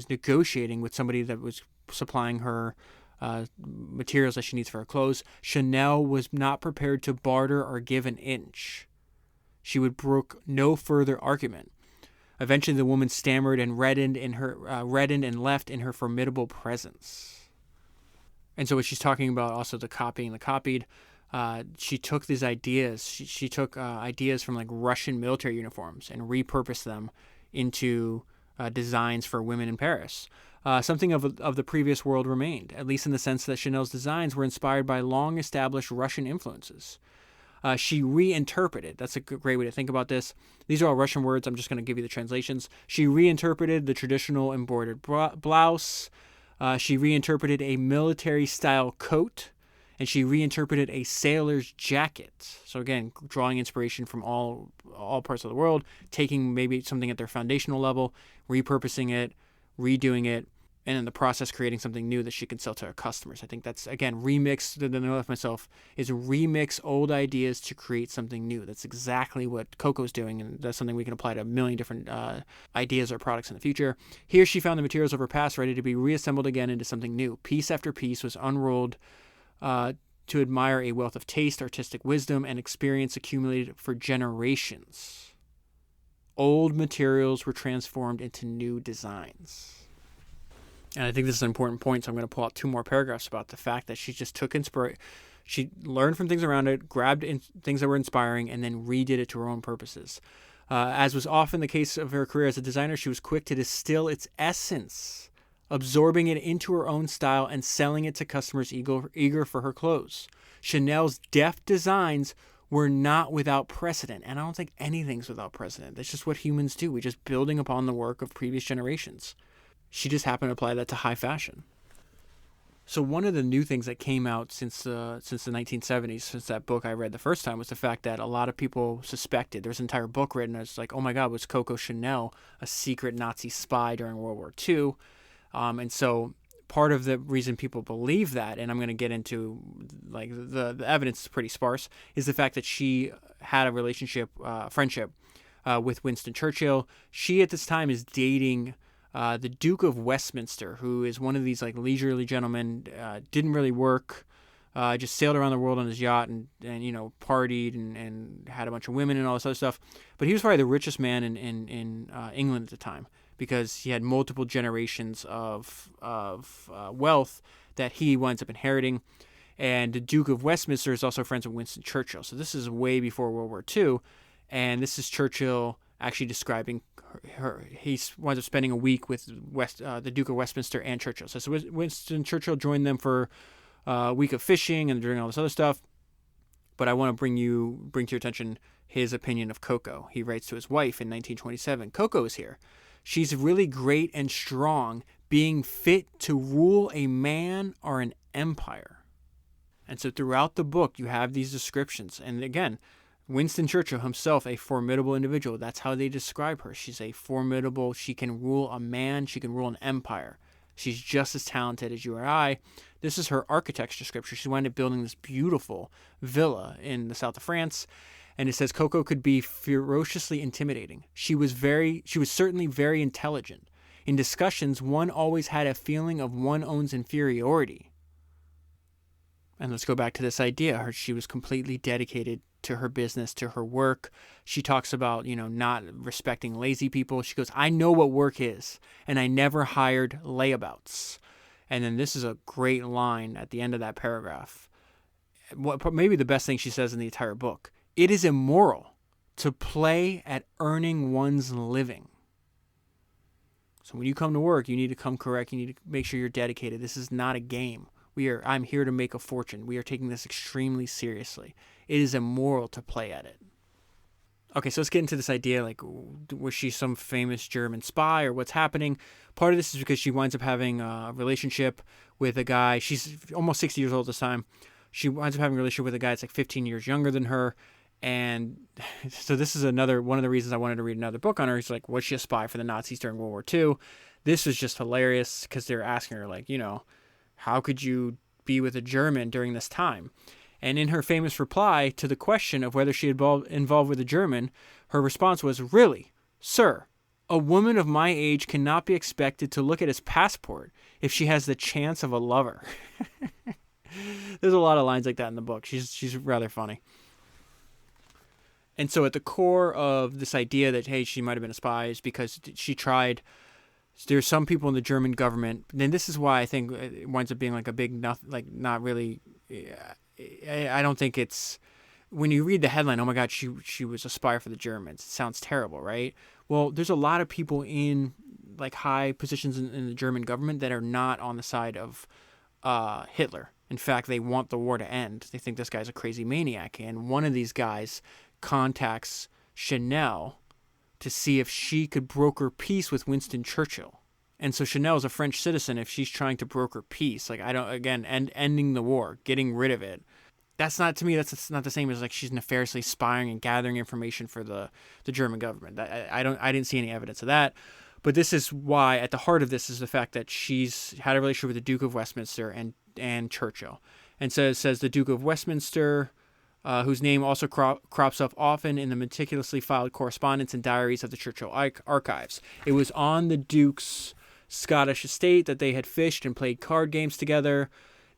S1: negotiating with somebody that was supplying her materials that she needs for her clothes. Chanel was not prepared to barter or give an inch. She would brook no further argument. Eventually, the woman stammered and reddened and left in her formidable presence. And so, what she's talking about, also the copying, the copied. She took these ideas. She took ideas from like Russian military uniforms and repurposed them into designs for women in Paris. Something of the previous world remained, at least in the sense that Chanel's designs were inspired by long-established Russian influences. She reinterpreted. That's a great way to think about this. These are all Russian words. I'm just going to give you the translations. She reinterpreted the traditional embroidered blouse, She reinterpreted a military-style coat, and she reinterpreted a sailor's jacket. So again, drawing inspiration from all parts of the world, taking maybe something at their foundational level, repurposing it, redoing it, and in the process creating something new that she can sell to her customers. I think that's, again, remix, the note of myself, is remix old ideas to create something new. That's exactly what Coco's doing, and that's something we can apply to a million different ideas or products in the future. Here she found the materials of her past ready to be reassembled again into something new. Piece after piece was unrolled to admire a wealth of taste, artistic wisdom, and experience accumulated for generations. Old materials were transformed into new designs. And I think this is an important point, so I'm going to pull out 2 more paragraphs about the fact that she just took inspiration. She learned from things around it, grabbed things that were inspiring, and then redid it to her own purposes. As was often the case of her career as a designer, she was quick to distill its essence, absorbing it into her own style and selling it to customers eager for her clothes. Chanel's deft designs were not without precedent, and I don't think anything's without precedent. That's just what humans do. We're just building upon the work of previous generations. She just happened to apply that to high fashion. So one of the new things that came out since the 1970s, since that book I read the first time, was the fact that a lot of people suspected. There's an entire book written as like, oh my God, was Coco Chanel a secret Nazi spy during World War II? And so part of the reason people believe that, and I'm going to get into, like, the evidence is pretty sparse, is the fact that she had a friendship with Winston Churchill. She at this time is dating the Duke of Westminster, who is one of these like leisurely gentlemen, didn't really work, just sailed around the world on his yacht and partied and had a bunch of women and all this other stuff. But he was probably the richest man in England at the time, because he had multiple generations of wealth that he winds up inheriting. And the Duke of Westminster is also friends with Winston Churchill. So this is way before World War II. And this is Churchill actually describing her. He winds up spending a week with the Duke of Westminster and Churchill. So Winston Churchill joined them for a week of fishing and doing all this other stuff. But I want to bring to your attention his opinion of Coco. He writes to his wife in 1927, Coco is here. She's really great and strong, being fit to rule a man or an empire. And so throughout the book, you have these descriptions. And again, Winston Churchill himself, a formidable individual. That's how they describe her. She's a formidable, she can rule a man, she can rule an empire. She's just as talented as you or I. This is her architect's description. She wound up building this beautiful villa in the south of France. And it says Coco could be ferociously intimidating. She was certainly very intelligent. In discussions, one always had a feeling of one's own inferiority. And let's go back to this idea. She was completely dedicated to her business, to her work. She talks about, not respecting lazy people. She goes, I know what work is, and I never hired layabouts. And then this is a great line at the end of that paragraph. Maybe the best thing she says in the entire book. It is immoral to play at earning one's living. So when you come to work, you need to come correct. You need to make sure you're dedicated. This is not a game. I'm here to make a fortune. We are taking this extremely seriously. It is immoral to play at it. Okay, so let's get into this idea, like, was she some famous German spy or what's happening? Part of this is because she winds up having a relationship with a guy. She's almost 60 years old this time. She winds up having a relationship with a guy that's like 15 years younger than her. And so this is one of the reasons I wanted to read another book on her. It's like, was she a spy for the Nazis during World War II? This was just hilarious because they're asking her, like, how could you be with a German during this time? And in her famous reply to the question of whether she had involved with a German, her response was, really, sir, a woman of my age cannot be expected to look at his passport if she has the chance of a lover. There's a lot of lines like that in the book. She's rather funny. And so at the core of this idea that, hey, she might have been a spy is because she tried. There's some people in the German government, and this is why I think it winds up being like a big nothing, like not really. I don't think it's, when you read the headline, oh my God, she was a spy for the Germans. It sounds terrible, right? Well, there's a lot of people in like high positions in the German government that are not on the side of Hitler. In fact, they want the war to end. They think this guy's a crazy maniac. And one of these guys contacts Chanel to see if she could broker peace with Winston Churchill. And so Chanel is a French citizen. If she's trying to broker peace, like ending the war, getting rid of it, that's not, to me, that's not the same as like she's nefariously spying and gathering information for the German government. I didn't see any evidence of that. But this is why, at the heart of this, is the fact that she's had a relationship with the Duke of Westminster and Churchill. And so it says the Duke of Westminster, whose name also crops up often in the meticulously filed correspondence and diaries of the Churchill archives. It was on the Duke's Scottish estate that they had fished and played card games together.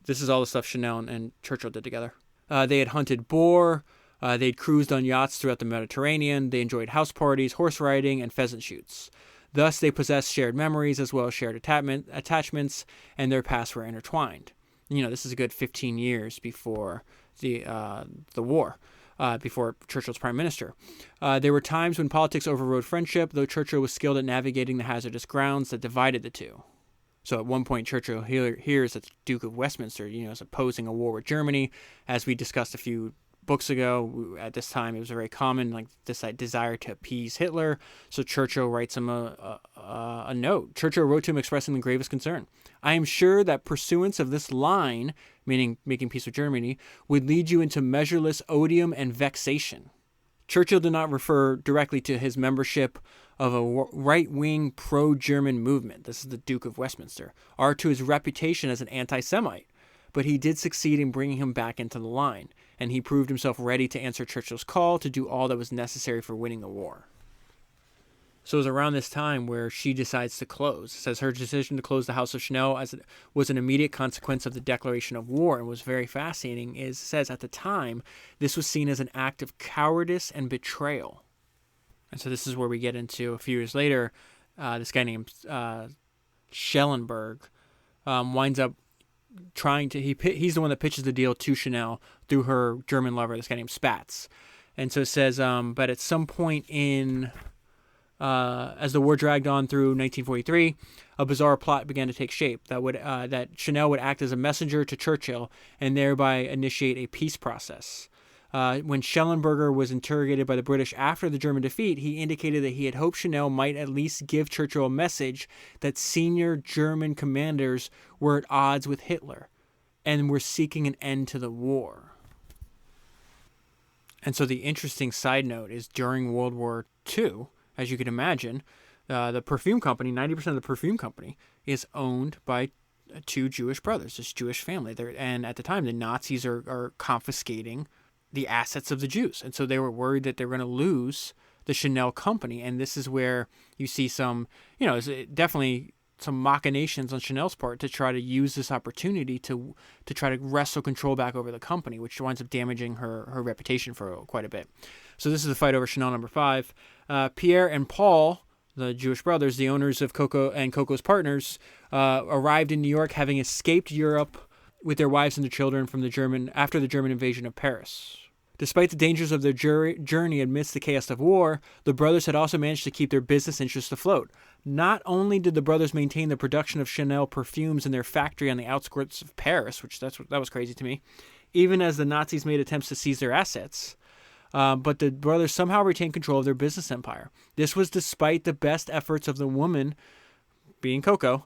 S1: This is all the stuff Chanel and Churchill did together. They had hunted boar. They'd cruised on yachts throughout the Mediterranean. They enjoyed house parties, horse riding, and pheasant shoots. Thus, they possessed shared memories as well as shared attachments, and their pasts were intertwined. This is a good 15 years before the war, before Churchill's prime minister. There were times when politics overrode friendship, though Churchill was skilled at navigating the hazardous grounds that divided the two. So at one point, Churchill hears that the Duke of Westminster, is opposing a war with Germany. As we discussed a few books ago, at this time, it was very common, like this desire to appease Hitler. So Churchill writes him a note. Churchill wrote to him expressing the gravest concern. I am sure that pursuance of this line, meaning making peace with Germany, would lead you into measureless odium and vexation. Churchill did not refer directly to his membership of a right-wing pro-German movement, this is the Duke of Westminster, or to his reputation as an anti-Semite, but he did succeed in bringing him back into the line, and he proved himself ready to answer Churchill's call to do all that was necessary for winning the war. So it was around this time where she decides to close. It says her decision to close the House of Chanel was an immediate consequence of the declaration of war, and was very fascinating. It says at the time, this was seen as an act of cowardice and betrayal. And so this is where we get into, a few years later, this guy named Schellenberg winds up trying to, he's the one that pitches the deal to Chanel through her German lover, this guy named Spatz. And so it says, but at some point in, as the war dragged on through 1943, a bizarre plot began to take shape that Chanel would act as a messenger to Churchill and thereby initiate a peace process. When Schellenberger was interrogated by the British after the German defeat, he indicated that he had hoped Chanel might at least give Churchill a message that senior German commanders were at odds with Hitler and were seeking an end to the war. And so the interesting side note is during World War II, as you can imagine, the perfume company, 90% of the perfume company, is owned by two Jewish brothers, this Jewish family. And at the time, the Nazis are confiscating the assets of the Jews. And so they were worried that they were going to lose the Chanel company. And this is where you see some, definitely some machinations on Chanel's part to try to use this opportunity to try to wrestle control back over the company, which winds up damaging her reputation for quite a bit. So this is the fight over Chanel number 5. Pierre and Paul, the Jewish brothers, the owners of Coco and Coco's partners, arrived in New York having escaped Europe with their wives and their children after the German invasion of Paris. Despite the dangers of their journey amidst the chaos of war, the brothers had also managed to keep their business interests afloat. Not only did the brothers maintain the production of Chanel perfumes in their factory on the outskirts of Paris, that was crazy to me, even as the Nazis made attempts to seize their assets, but the brothers somehow retained control of their business empire. This was despite the best efforts of the woman, being Coco,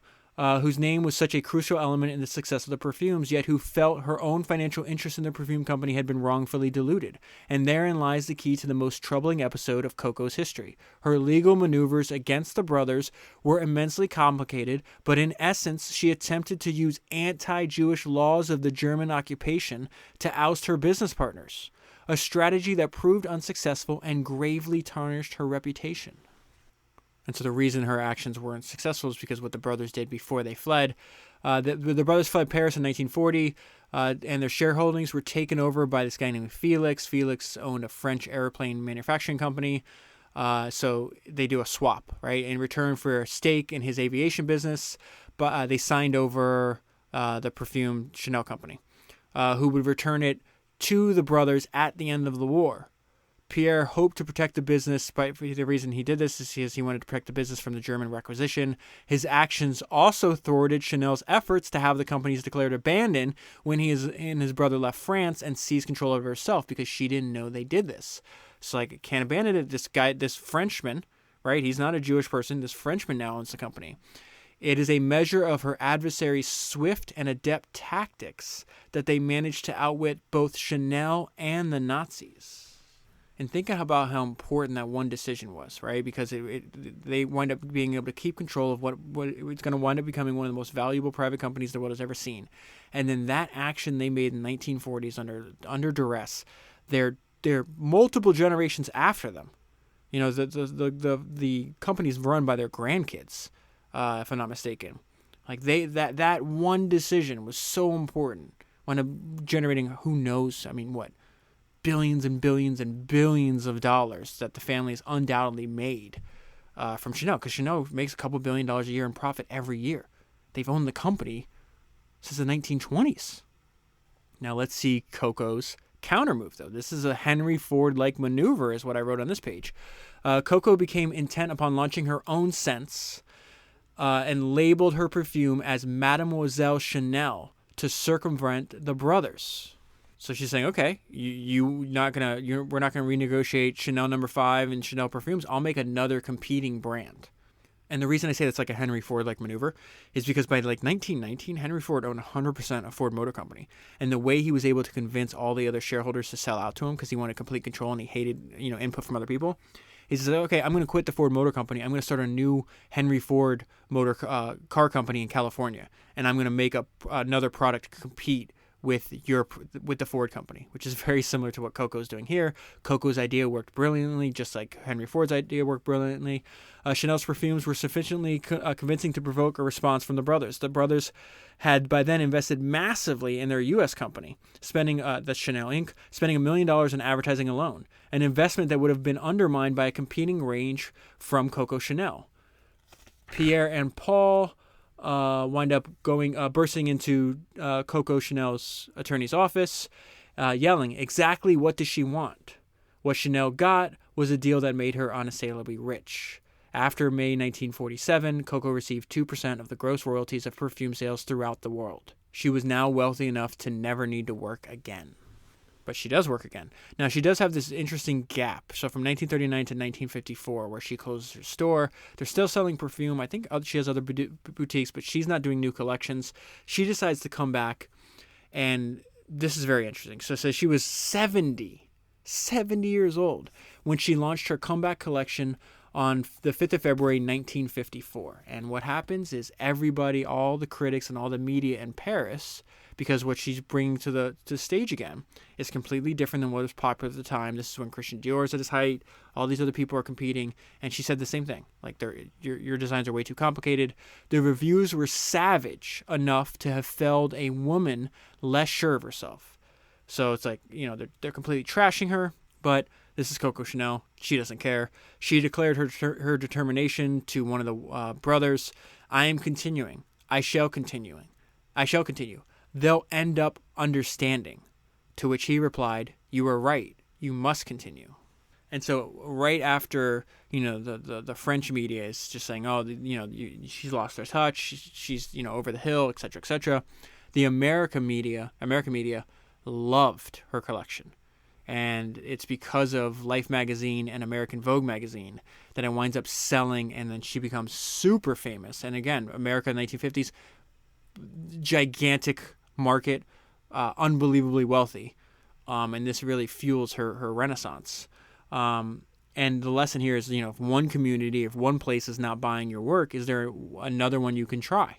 S1: whose name was such a crucial element in the success of the perfumes, yet who felt her own financial interest in the perfume company had been wrongfully diluted. And therein lies the key to the most troubling episode of Coco's history. Her legal maneuvers against the brothers were immensely complicated, but in essence, she attempted to use anti-Jewish laws of the German occupation to oust her business partners, a strategy that proved unsuccessful and gravely tarnished her reputation. And so the reason her actions weren't successful is because what the brothers did before they fled. The brothers fled Paris in 1940, and their shareholdings were taken over by this guy named Felix. Felix owned a French airplane manufacturing company. So they do a swap, right? In return for a stake in his aviation business, but they signed over the perfume Chanel company, who would return it to the brothers at the end of the war. Pierre hoped to protect the business, but the reason he did this is because he wanted to protect the business from the German requisition. His actions also thwarted Chanel's efforts to have the companies declared abandoned when he and his brother left France and seized control over herself, because she didn't know they did this. So like, can't abandon it. This guy, this Frenchman, right? He's not a Jewish person. This Frenchman now owns the company. It is a measure of her adversaries' swift and adept tactics that they managed to outwit both Chanel and the Nazis. And think about how important that one decision was, right? Because they wind up being able to keep control of what it's going to wind up becoming one of the most valuable private companies the world has ever seen. And then that action they made in the 1940s under duress, they're multiple generations after them. You know, the company's run by their grandkids, if I'm not mistaken. Like that one decision was so important when generating who knows, I mean, what, billions and billions and billions of dollars that the family has undoubtedly made from Chanel, because Chanel makes a couple $1 billion a year in profit every year. They've owned the company since the 1920s. Now let's see Coco's counter move, though. This is a Henry Ford-like maneuver, is what I wrote on this page. Coco became intent upon launching her own scents and labeled her perfume as Mademoiselle Chanel to circumvent the brothers. So she's saying, okay, we're not gonna renegotiate Chanel No. 5 and Chanel perfumes. I'll make another competing brand. And the reason I say that's like a Henry Ford-like maneuver is because by like 1919, Henry Ford owned 100% of Ford Motor Company. And the way he was able to convince all the other shareholders to sell out to him, because he wanted complete control and he hated, input from other people, he says, okay, I'm going to quit the Ford Motor Company. I'm going to start a new Henry Ford motor car company in California, and I'm going to make another product to compete with the Ford company, which is very similar to what Coco's doing here. Coco's idea worked brilliantly, just like Henry Ford's idea worked brilliantly. Chanel's perfumes were sufficiently convincing to provoke a response from the brothers. The brothers had by then invested massively in their U.S. company, spending that's Chanel Inc., spending $1 million in advertising alone, an investment that would have been undermined by a competing range from Coco Chanel. Pierre and Paul wind up bursting into Coco Chanel's attorney's office, yelling, exactly what does she want? What Chanel got was a deal that made her unassailably rich. After May 1947, Coco received 2% of the gross royalties of perfume sales throughout the world. She was now wealthy enough to never need to work again. But she does work again. Now, she does have this interesting gap. So from 1939 to 1954, where she closes her store, they're still selling perfume. I think she has other boutiques, but she's not doing new collections. She decides to come back, and this is very interesting. So she was 70 years old when she launched her comeback collection on the 5th of February, 1954. And what happens is everybody, all the critics and all the media in Paris, because what she's bringing to the stage again is completely different than what was popular at the time. This is when Christian Dior is at his height. All these other people are competing. And she said the same thing. Like, your designs are way too complicated. The reviews were savage enough to have felled a woman less sure of herself. So it's like, they're completely trashing her. But this is Coco Chanel. She doesn't care. She declared her determination to one of the brothers. I am continuing. I shall continue. They'll end up understanding. To which he replied, you are right. You must continue. And so right after, the French media is just saying, she's lost her touch. She's over the hill, et cetera, et cetera. The American media loved her collection. And it's because of Life magazine and American Vogue magazine that it winds up selling, and then she becomes super famous. And again, America in the 1950s, gigantic market, unbelievably wealthy. And this really fuels her renaissance. And the lesson here is, if one community, if one place is not buying your work, is there another one you can try?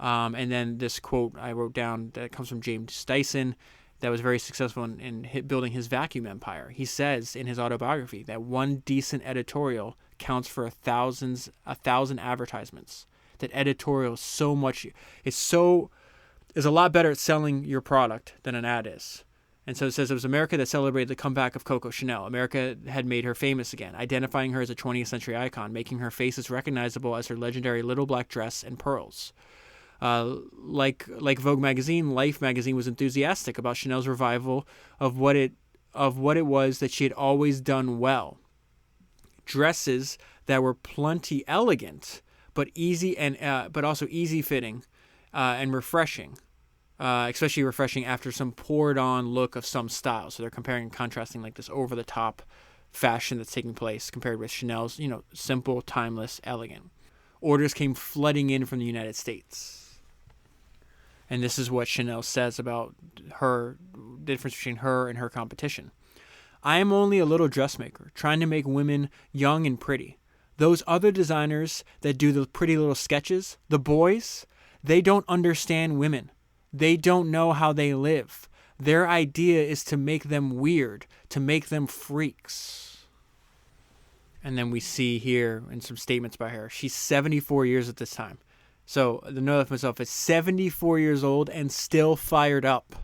S1: And then this quote I wrote down that comes from James Dyson, that was very successful in building his vacuum empire. He says in his autobiography that one decent editorial counts for 1,000 advertisements. That editorial is a lot better at selling your product than an ad is. And so it says it was America that celebrated the comeback of Coco Chanel. America had made her famous again, identifying her as a 20th century icon, making her face as recognizable as her legendary little black dress and pearls. Like Vogue magazine, Life magazine was enthusiastic about Chanel's revival of what it was that she had always done well. Dresses that were plenty elegant, but easy but also easy fitting, and refreshing. Especially refreshing after some poured on look of some style. So they're comparing and contrasting like this over the top fashion that's taking place compared with Chanel's, simple, timeless, elegant. Orders came flooding in from the United States. And this is what Chanel says about her, the difference between her and her competition. I am only a little dressmaker, trying to make women young and pretty. Those other designers that do the pretty little sketches, the boys, they don't understand women. They don't know how they live. Their idea is to make them weird, to make them freaks. And then we see here in some statements by her, she's 74 years at this time. So the note of myself is 74 years old and still fired up.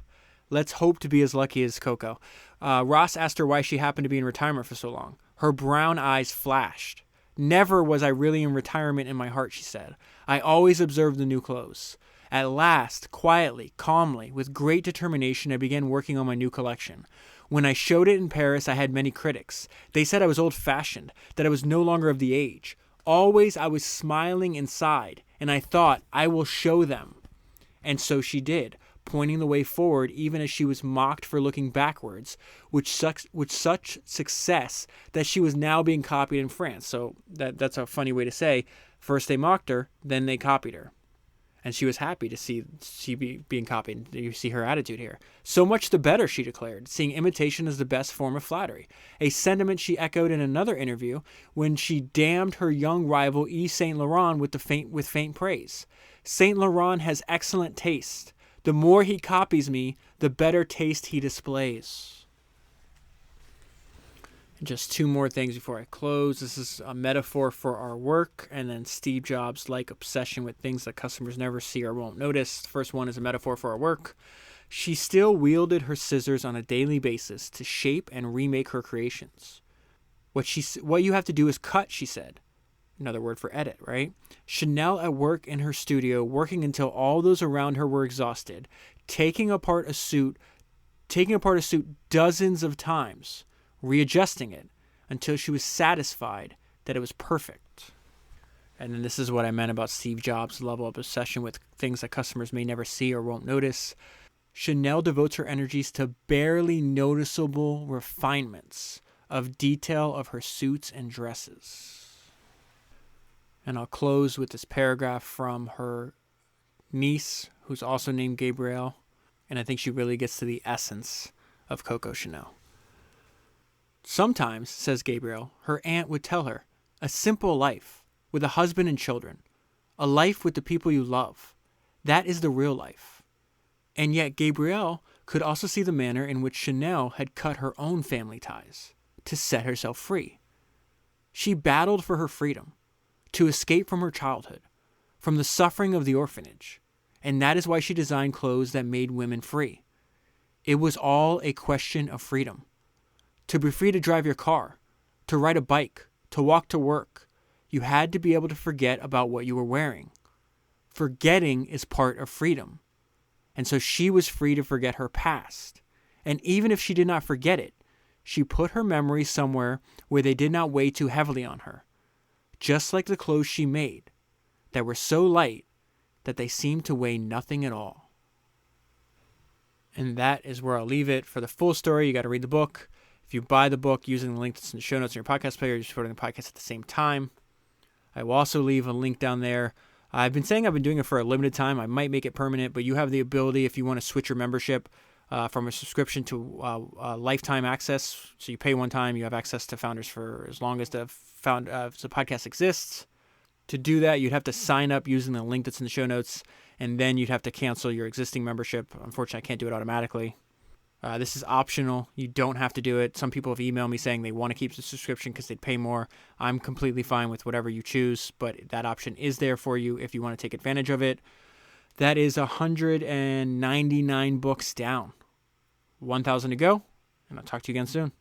S1: Let's hope to be as lucky as Coco. Ross asked her why she happened to be in retirement for so long. Her brown eyes flashed. Never was I really in retirement in my heart, she said. I always observed the new clothes. At last, quietly, calmly, with great determination, I began working on my new collection. When I showed it in Paris, I had many critics. They said I was old-fashioned, that I was no longer of the age. Always I was smiling inside, and I thought, I will show them. And so she did, pointing the way forward even as she was mocked for looking backwards, with such success that she was now being copied in France. So that's a funny way to say, first they mocked her, then they copied her. And she was happy to see being copied. You see her attitude here. So much the better, she declared, seeing imitation as the best form of flattery, a sentiment she echoed in another interview when she damned her young rival Yves Saint Laurent with faint praise. Saint Laurent has excellent taste. The more he copies me, the better taste he displays. And just two more things before I close. This is a metaphor for our work, and then Steve Jobs' like obsession with things that customers never see or won't notice. The first one is a metaphor for our work. She still wielded her scissors on a daily basis to shape and remake her creations. What you have to do is cut, she said. Another word for edit, right? Chanel at work in her studio, working until all those around her were exhausted, taking apart a suit dozens of times, readjusting it until she was satisfied that it was perfect. And then this is what I meant about Steve Jobs' level of obsession with things that customers may never see or won't notice. Chanel devotes her energies to barely noticeable refinements of detail of her suits and dresses. And I'll close with this paragraph from her niece, who's also named Gabrielle. And I think she really gets to the essence of Coco Chanel. Sometimes, says Gabrielle, her aunt would tell her, a simple life with a husband and children, a life with the people you love. That is the real life. And yet Gabrielle could also see the manner in which Chanel had cut her own family ties to set herself free. She battled for her freedom, to escape from her childhood, from the suffering of the orphanage, and that is why she designed clothes that made women free. It was all a question of freedom. To be free to drive your car, to ride a bike, to walk to work, you had to be able to forget about what you were wearing. Forgetting is part of freedom. And so she was free to forget her past. And even if she did not forget it, she put her memories somewhere where they did not weigh too heavily on her. Just like the clothes she made, that were so light that they seemed to weigh nothing at all. And that is where I'll leave it. For the full story, you got to read the book. If you buy the book using the link that's in the show notes in your podcast player, you're supporting the podcast at the same time. I will also leave a link down there. I've been saying I've been doing it for a limited time. I might make it permanent, but you have the ability, if you want to switch your membership from a subscription to lifetime access. So you pay one time, you have access to Founders for as long as the podcast exists. To do that, you'd have to sign up using the link that's in the show notes, and then you'd have to cancel your existing membership. Unfortunately, I can't do it automatically. This is optional. You don't have to do it. Some people have emailed me saying they want to keep the subscription because they'd pay more. I'm completely fine with whatever you choose, but that option is there for you if you want to take advantage of it. That is 199 books down. 1,000 to go, and I'll talk to you again soon.